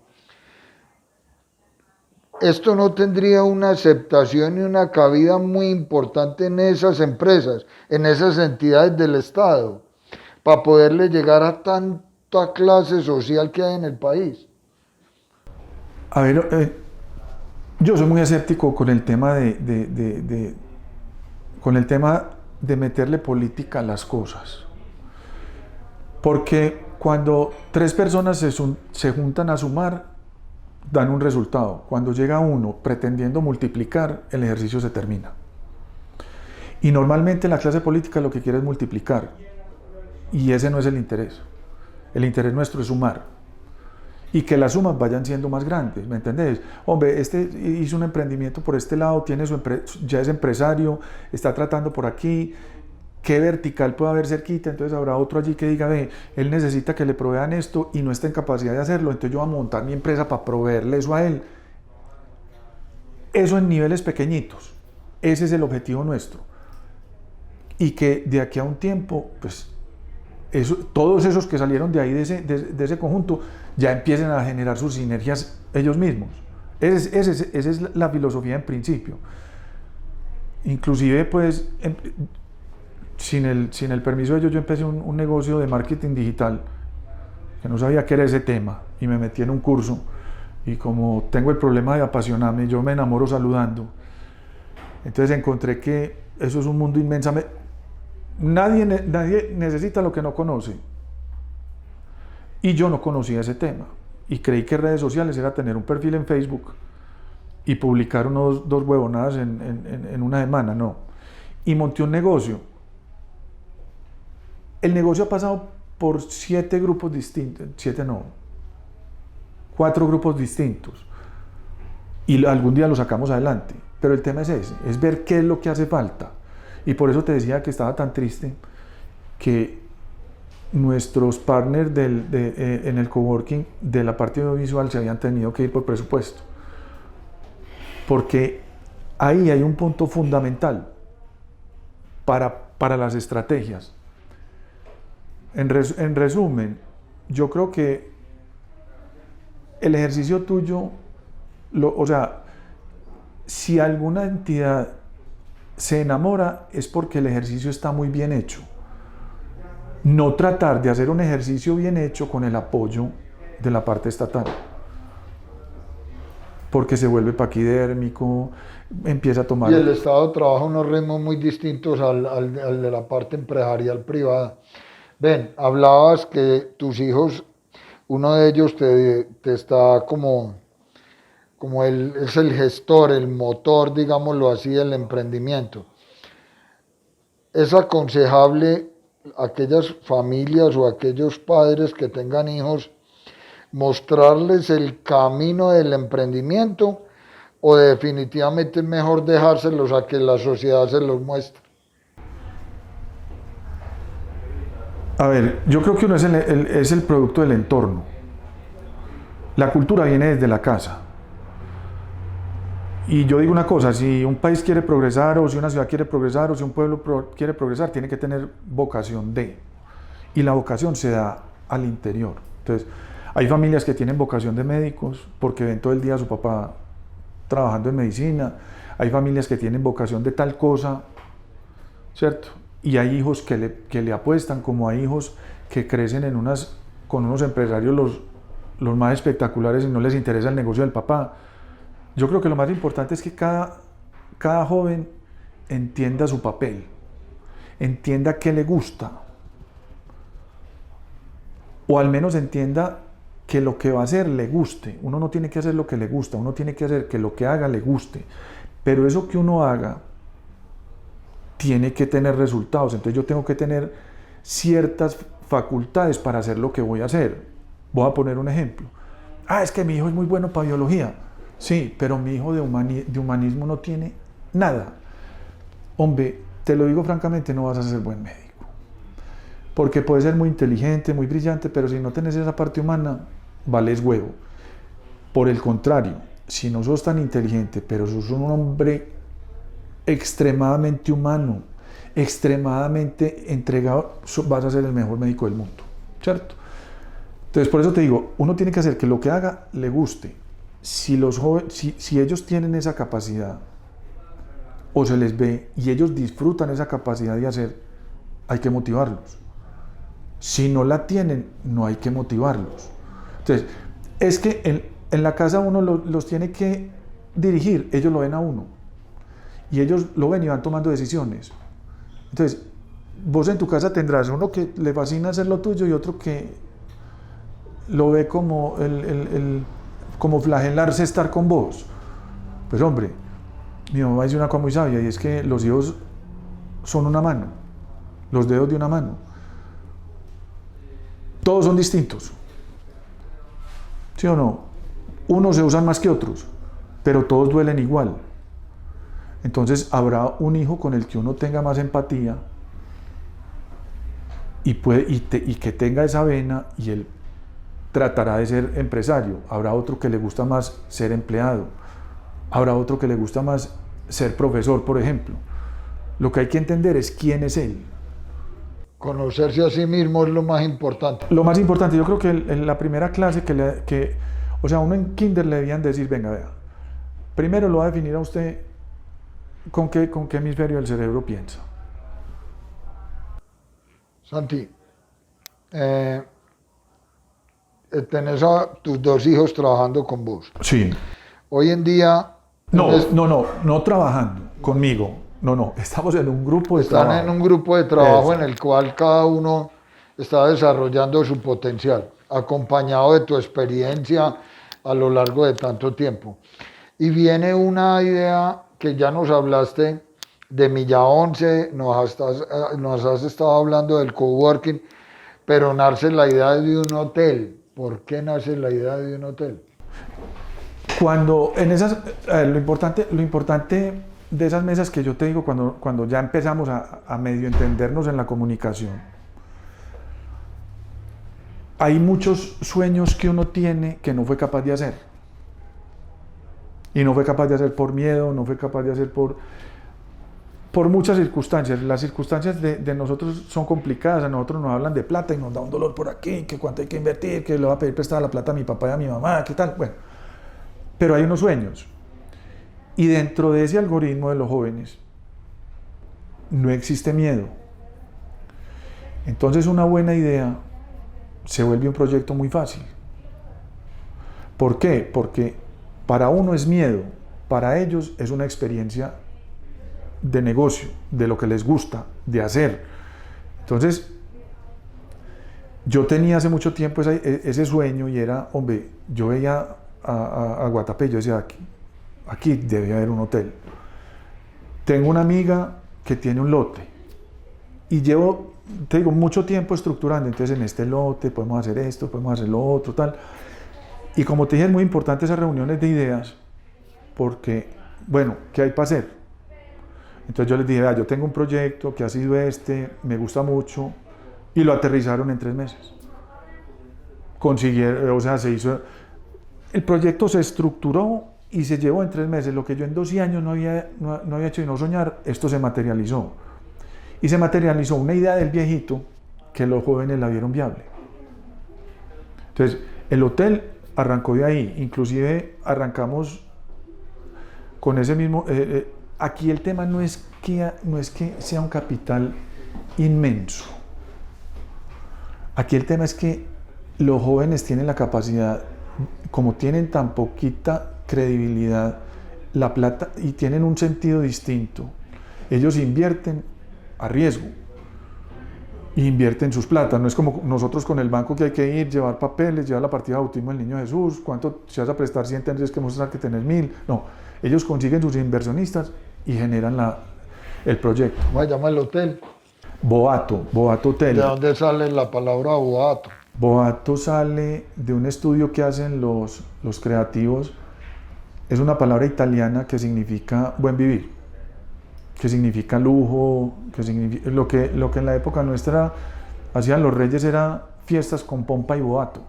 Esto no tendría una aceptación y una cabida muy importante en esas empresas, en esas entidades del Estado, para poderle llegar a tanta clase social que hay en el país. A ver, yo soy muy escéptico con el tema con el tema de meterle política a las cosas. Porque cuando 3 personas se juntan a sumar, dan un resultado. Cuando llega uno pretendiendo multiplicar, el ejercicio se termina. Y normalmente la clase política lo que quiere es multiplicar. Y ese no es el interés. El interés nuestro es sumar. Y que las sumas vayan siendo más grandes, ¿me entendés? Hombre, este hizo un emprendimiento por este lado, ya es empresario, está tratando por aquí. ¿Qué vertical puede haber cerquita? Entonces habrá otro allí que diga, ve, él necesita que le provean esto y no está en capacidad de hacerlo, entonces yo voy a montar mi empresa para proveerle eso a él. Eso en niveles pequeñitos, ese es el objetivo nuestro. Y que de aquí a un tiempo, pues, todos esos que salieron de ahí, de ese conjunto, ya empiecen a generar sus sinergias ellos mismos. Esa es la filosofía en principio. Inclusive, pues, sin el permiso de ellos, yo empecé un negocio de marketing digital, que no sabía qué era ese tema, y me metí en un curso, y como tengo el problema de apasionarme, yo me enamoro saludando. Entonces encontré que eso es un mundo inmensamente... Nadie necesita lo que no conoce. Y yo no conocía ese tema, y creí que redes sociales era tener un perfil en Facebook y publicar 2 huevonadas en una semana, no. Y monté un negocio. El negocio ha pasado por 7 grupos distintos, 7 no, 4 grupos distintos, y algún día lo sacamos adelante, pero el tema es ese, es ver qué es lo que hace falta, y por eso te decía que estaba tan triste que nuestros partners en el coworking de la parte audiovisual se habían tenido que ir por presupuesto, porque ahí hay un punto fundamental para las estrategias. En resumen, yo creo que el ejercicio tuyo, o sea, si alguna entidad se enamora es porque el ejercicio está muy bien hecho. No tratar de hacer un ejercicio bien hecho con el apoyo de la parte estatal, porque se vuelve paquidérmico, empieza a tomar... Y el Estado trabaja unos ritmos muy distintos al de la parte empresarial privada. Ven, hablabas que tus hijos, uno de ellos te está como él es el gestor, el motor, digámoslo así, del emprendimiento. ¿Es aconsejable a aquellas familias o a aquellos padres que tengan hijos mostrarles el camino del emprendimiento o definitivamente es mejor dejárselos a que la sociedad se los muestre? A ver, yo creo que uno es el producto del entorno. La cultura viene desde la casa. Y yo digo una cosa, si un país quiere progresar, o si una ciudad quiere progresar, o si un pueblo quiere progresar, tiene que tener vocación de. Y la vocación se da al interior. Entonces, hay familias que tienen vocación de médicos porque ven todo el día a su papá trabajando en medicina. Hay familias que tienen vocación de tal cosa, ¿cierto? Y hay hijos que le apuestan, como hay hijos que crecen con unos empresarios los más espectaculares y no les interesa el negocio del papá. Yo creo que lo más importante es que cada cada joven entienda su papel, entienda qué le gusta, o al menos entienda que lo que va a hacer le guste. Uno no tiene que hacer lo que le gusta, uno tiene que hacer que lo que haga le guste, pero eso que uno haga tiene que tener resultados. Entonces yo tengo que tener ciertas facultades para hacer lo que voy a hacer. Voy a poner un ejemplo. Es que mi hijo es muy bueno para biología. Sí, pero mi hijo de humanismo no tiene nada. Hombre, te lo digo francamente, no vas a ser buen médico. Porque puedes ser muy inteligente, muy brillante, pero si no tenés esa parte humana, vales huevo. Por el contrario, si no sos tan inteligente, pero sos un hombre extremadamente humano, extremadamente entregado, vas a ser el mejor médico del mundo, ¿cierto? Entonces, por eso te digo, uno tiene que hacer que lo que haga le guste. Si ellos tienen esa capacidad, o se les ve, y ellos disfrutan esa capacidad de hacer, hay que motivarlos. Si no la tienen, no hay que motivarlos. Entonces, es que en la casa uno los tiene que dirigir, ellos lo ven a uno. Y ellos lo ven y van tomando decisiones. Entonces, vos en tu casa tendrás uno que le fascina hacer lo tuyo y otro que lo ve como como flagelarse estar con vos. Pues hombre, mi mamá dice una cosa muy sabia, y es que los hijos son una mano, los dedos de una mano. Todos son distintos, ¿sí o no? Unos se usan más que otros, pero todos duelen igual. Entonces habrá un hijo con el que uno tenga más empatía y que tenga esa vena, y él tratará de ser empresario. Habrá otro que le gusta más ser empleado. Habrá otro que le gusta más ser profesor, por ejemplo. Lo que hay que entender es quién es él. Conocerse a sí mismo es lo más importante. Lo más importante, yo creo que en la primera clase o sea, uno en kinder le debían decir, venga, vea, primero lo va a definir a usted con qué hemisferio del cerebro piensa. Santi, tenés a tus dos hijos trabajando con vos. Sí. Hoy en día... No trabajando conmigo. No, estamos en un grupo de trabajo. Están en un grupo de trabajo en el cual cada uno está desarrollando su potencial, acompañado de tu experiencia a lo largo de tanto tiempo. Y viene una idea que ya nos hablaste de Milla 11, nos has estado hablando del coworking, pero nace la idea de un hotel. ¿Por qué nace la idea de un hotel? Cuando en esas, lo importante de esas mesas que yo te digo, cuando ya empezamos a medio entendernos en la comunicación, hay muchos sueños que uno tiene que no fue capaz de hacer. Y no fue capaz de hacer por miedo, no fue capaz de hacer por muchas circunstancias. Las circunstancias de nosotros son complicadas. A nosotros nos hablan de plata y nos da un dolor por aquí, que cuánto hay que invertir, que le va a pedir prestada la plata a mi papá y a mi mamá, qué tal. Bueno, pero hay unos sueños. Y dentro de ese algoritmo de los jóvenes no existe miedo. Entonces una buena idea se vuelve un proyecto muy fácil. ¿Por qué? Porque para uno es miedo, para ellos es una experiencia de negocio, de lo que les gusta, de hacer. Entonces, yo tenía hace mucho tiempo ese sueño, y era, hombre, yo veía a Guatapé, yo decía, aquí debe haber un hotel. Tengo una amiga que tiene un lote y llevo, te digo, mucho tiempo estructurando. Entonces, en este lote podemos hacer esto, podemos hacer lo otro, tal. Y como te dije, es muy importante esas reuniones de ideas, porque, bueno, ¿qué hay para hacer? Entonces yo les dije, yo tengo un proyecto que ha sido me gusta mucho, y lo aterrizaron en 3 meses. Consiguieron, o sea, se hizo, el proyecto se estructuró y se llevó en 3 meses. Lo que yo en 12 años no había hecho y no soñar, esto se materializó. Y se materializó una idea del viejito que los jóvenes la vieron viable. Entonces, el hotel arrancó de ahí, inclusive arrancamos con ese mismo... aquí el tema no es que sea un capital inmenso. Aquí el tema es que los jóvenes tienen la capacidad, como tienen tan poquita credibilidad, la plata y tienen un sentido distinto. Ellos invierten a riesgo. Invierten sus plata, no es como nosotros con el banco que hay que ir, llevar papeles, llevar la partida de bautismo del niño Jesús, cuánto si vas a prestar 100 tendrías que mostrar que tenés 1000, no, ellos consiguen sus inversionistas y generan el proyecto. ¿Cómo se llama el hotel? Boato Hotel. ¿De dónde sale la palabra boato? Boato sale de un estudio que hacen los creativos, es una palabra italiana que significa buen vivir, que significa lujo, que significa, lo que en la época nuestra hacían los reyes era fiestas con pompa y boato.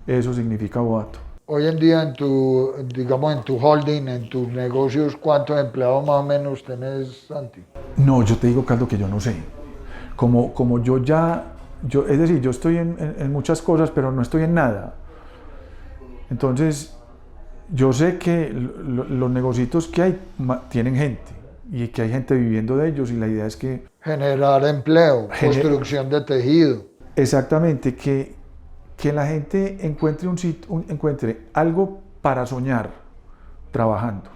Eso significa boato. Hoy en día en tu, digamos, en tu holding, en tus negocios, ¿cuántos empleados más o menos tenés, Santi? No, yo te digo, Caldo, que yo no sé. Como yo es decir, yo estoy en muchas cosas, pero no estoy en nada. Entonces, yo sé que los negocios que hay tienen gente. Y que hay gente viviendo de ellos y la idea es que... Generar empleo, construcción de tejido. Exactamente, que la gente encuentre encuentre algo para soñar trabajando.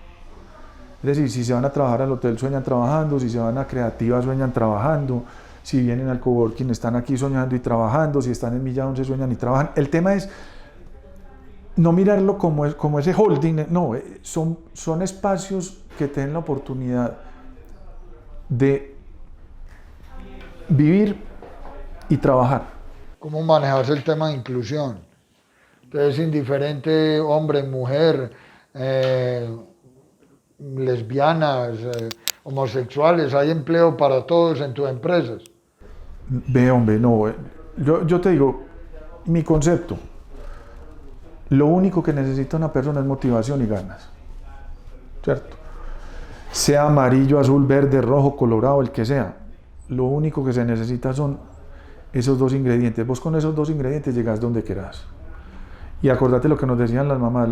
Es decir, si se van a trabajar al hotel sueñan trabajando, si se van a creativa sueñan trabajando, si vienen al coworking están aquí soñando y trabajando, si están en Milla 11 sueñan y trabajan. El tema es no mirarlo como ese holding, no, son espacios que tienen la oportunidad de vivir y trabajar. ¿Cómo manejarse el tema de inclusión? Entonces, indiferente hombre, mujer, lesbianas, homosexuales, hay empleo para todos en tus empresas. Ve, hombre, no, yo te digo, mi concepto, lo único que necesita una persona es motivación y ganas, ¿cierto? Sea amarillo, azul, verde, rojo, colorado, el que sea. Lo único que se necesita son esos dos ingredientes. Vos con esos dos ingredientes llegás donde querás. Y acordate lo que nos decían las mamás,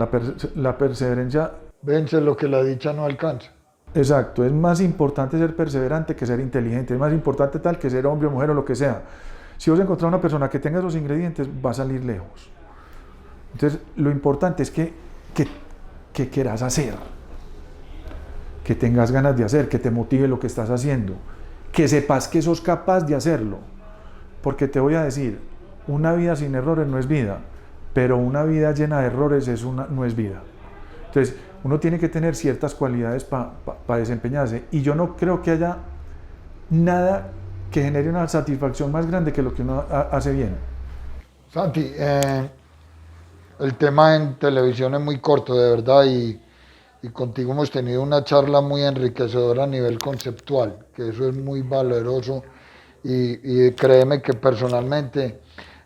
la perseverancia... Vence lo que la dicha no alcanza. Exacto, es más importante ser perseverante que ser inteligente. Es más importante tal que ser hombre o mujer o lo que sea. Si vos encontrás una persona que tenga esos ingredientes, va a salir lejos. Entonces, lo importante es que quieras hacer. Que tengas ganas de hacer, que te motive lo que estás haciendo, que sepas que sos capaz de hacerlo, porque te voy a decir, una vida sin errores no es vida, pero una vida llena de errores no es vida. Entonces, uno tiene que tener ciertas cualidades para desempeñarse, y yo no creo que haya nada que genere una satisfacción más grande que lo que uno hace bien. Santi, el tema en televisión es muy corto, de verdad, y contigo hemos tenido una charla muy enriquecedora a nivel conceptual, que eso es muy valeroso y créeme que personalmente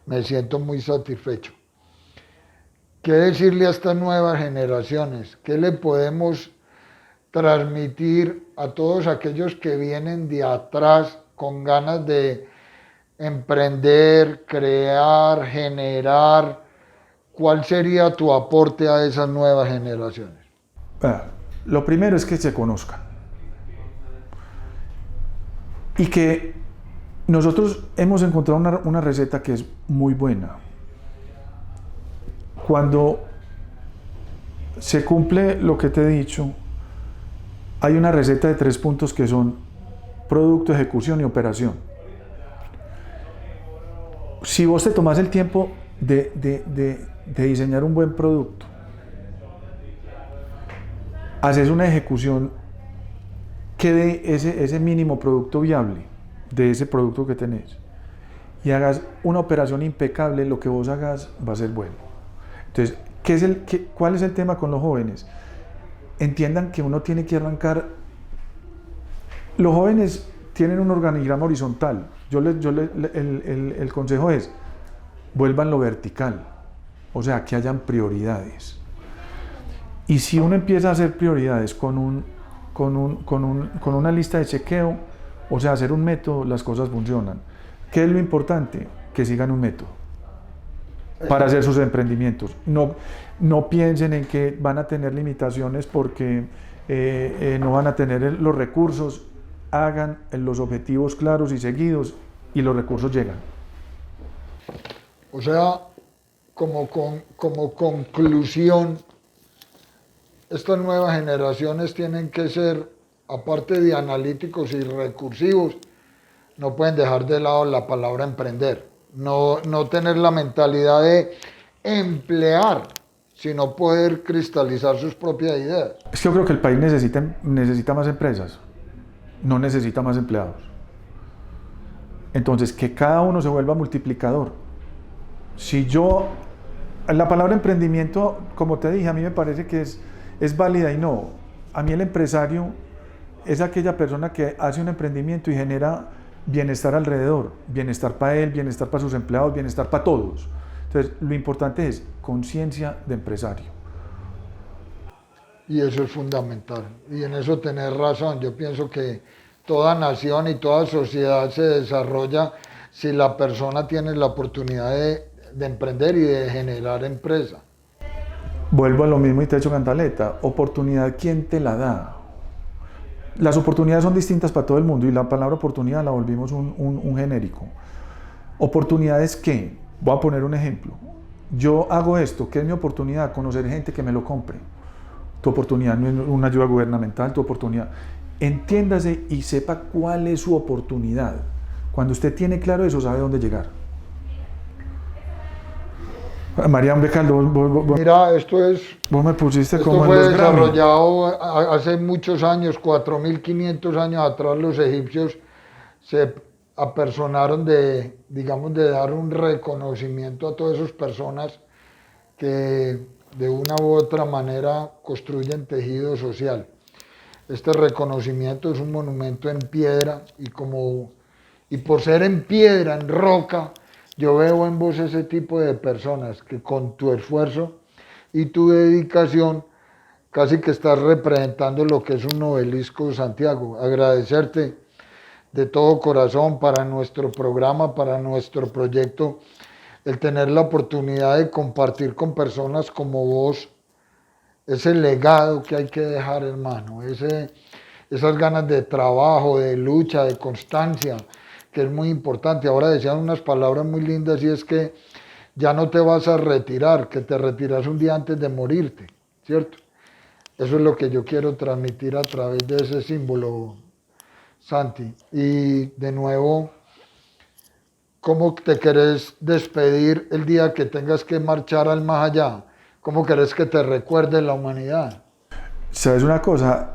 me siento muy satisfecho. ¿Qué decirle a estas nuevas generaciones? ¿Qué le podemos transmitir a todos aquellos que vienen de atrás con ganas de emprender, crear, generar? ¿Cuál sería tu aporte a esas nuevas generaciones? Lo primero es que se conozcan y que nosotros hemos encontrado una receta que es muy buena. Cuando se cumple lo que te he dicho, hay una receta de 3 puntos que son producto, ejecución y operación. Si vos te tomás el tiempo de diseñar un buen producto, haces una ejecución que dé ese mínimo producto viable de ese producto que tenés y hagas una operación impecable, lo que vos hagas va a ser bueno. Entonces, ¿cuál es el tema con los jóvenes? Entiendan que uno tiene que arrancar. Los jóvenes tienen un organigrama horizontal. El consejo es, vuélvanlo vertical, o sea, que hayan prioridades. Y si uno empieza a hacer prioridades con una lista de chequeo, o sea, hacer un método, las cosas funcionan. ¿Qué es lo importante? Que sigan un método para hacer sus emprendimientos. No piensen en que van a tener limitaciones porque no van a tener los recursos. Hagan los objetivos claros y seguidos y los recursos llegan. O sea, como conclusión, estas nuevas generaciones tienen que ser, aparte de analíticos y recursivos, no pueden dejar de lado la palabra emprender. No tener la mentalidad de emplear, sino poder cristalizar sus propias ideas. Es que yo creo que el país necesita más empresas, no necesita más empleados. Entonces, que cada uno se vuelva multiplicador. Si yo, la palabra emprendimiento, como te dije, a mí me parece que es válida y no. A mí el empresario es aquella persona que hace un emprendimiento y genera bienestar alrededor, bienestar para él, bienestar para sus empleados, bienestar para todos. Entonces, lo importante es conciencia de empresario. Y eso es fundamental. Y en eso tenés razón. Yo pienso que toda nación y toda sociedad se desarrolla si la persona tiene la oportunidad de emprender y de generar empresa. Vuelvo a lo mismo y te echo cantaleta. Oportunidad, ¿quién te la da? Las oportunidades son distintas para todo el mundo y la palabra oportunidad la volvimos un genérico. ¿Oportunidades qué? Voy a poner un ejemplo. Yo hago esto, ¿qué es mi oportunidad? Conocer gente que me lo compre. Tu oportunidad no es una ayuda gubernamental, tu oportunidad. Entiéndase y sepa cuál es su oportunidad. Cuando usted tiene claro eso, sabe dónde llegar. María Becaldo, Mira, vos me pusiste esto como en fue los Grammy. desarrollado hace muchos años, 4.500 años atrás. Los egipcios se apersonaron digamos, de dar un reconocimiento a todas esas personas que de una u otra manera construyen tejido social. Este reconocimiento es un monumento en piedra y por ser en piedra, en roca, yo veo en vos ese tipo de personas que con tu esfuerzo y tu dedicación casi que estás representando lo que es un obelisco de Santiago. Agradecerte de todo corazón para nuestro programa, para nuestro proyecto, el tener la oportunidad de compartir con personas como vos ese legado que hay que dejar, hermano, esas ganas de trabajo, de lucha, de constancia, que es muy importante. Ahora decían unas palabras muy lindas y es que ya no te vas a retirar, que te retiras un día antes de morirte, ¿cierto? Eso es lo que yo quiero transmitir a través de ese símbolo, Santi. Y de nuevo, ¿cómo te querés despedir el día que tengas que marchar al más allá? ¿Cómo querés que te recuerde la humanidad? ¿Sabes una cosa?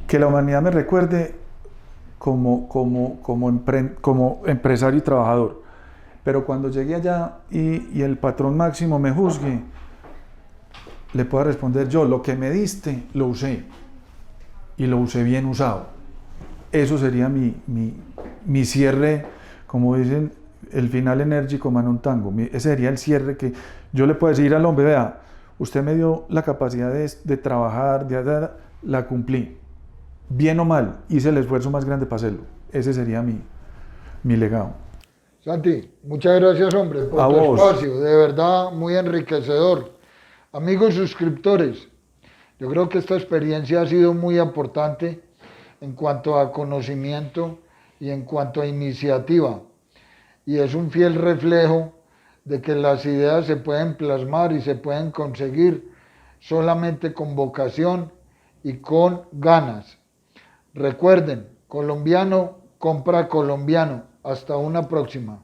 Que la humanidad me recuerde como empresario y trabajador. Pero cuando llegue allá y el patrón máximo me juzgue, le pueda responder yo, lo que me diste, lo usé. Y lo usé bien usado. Eso sería mi cierre, como dicen, el final enérgico man un tango. Ese sería el cierre que yo le puedo decir al hombre, vea, usted me dio la capacidad de trabajar, la cumplí. Bien o mal, hice el esfuerzo más grande para hacerlo. Ese sería mi legado. Santi, muchas gracias, hombre, por A tu vos. espacio. De verdad, muy enriquecedor. Amigos suscriptores, yo creo que esta experiencia ha sido muy importante en cuanto a conocimiento y en cuanto a iniciativa. Y es un fiel reflejo de que las ideas se pueden plasmar y se pueden conseguir solamente con vocación y con ganas. Recuerden, colombiano compra colombiano. Hasta una próxima.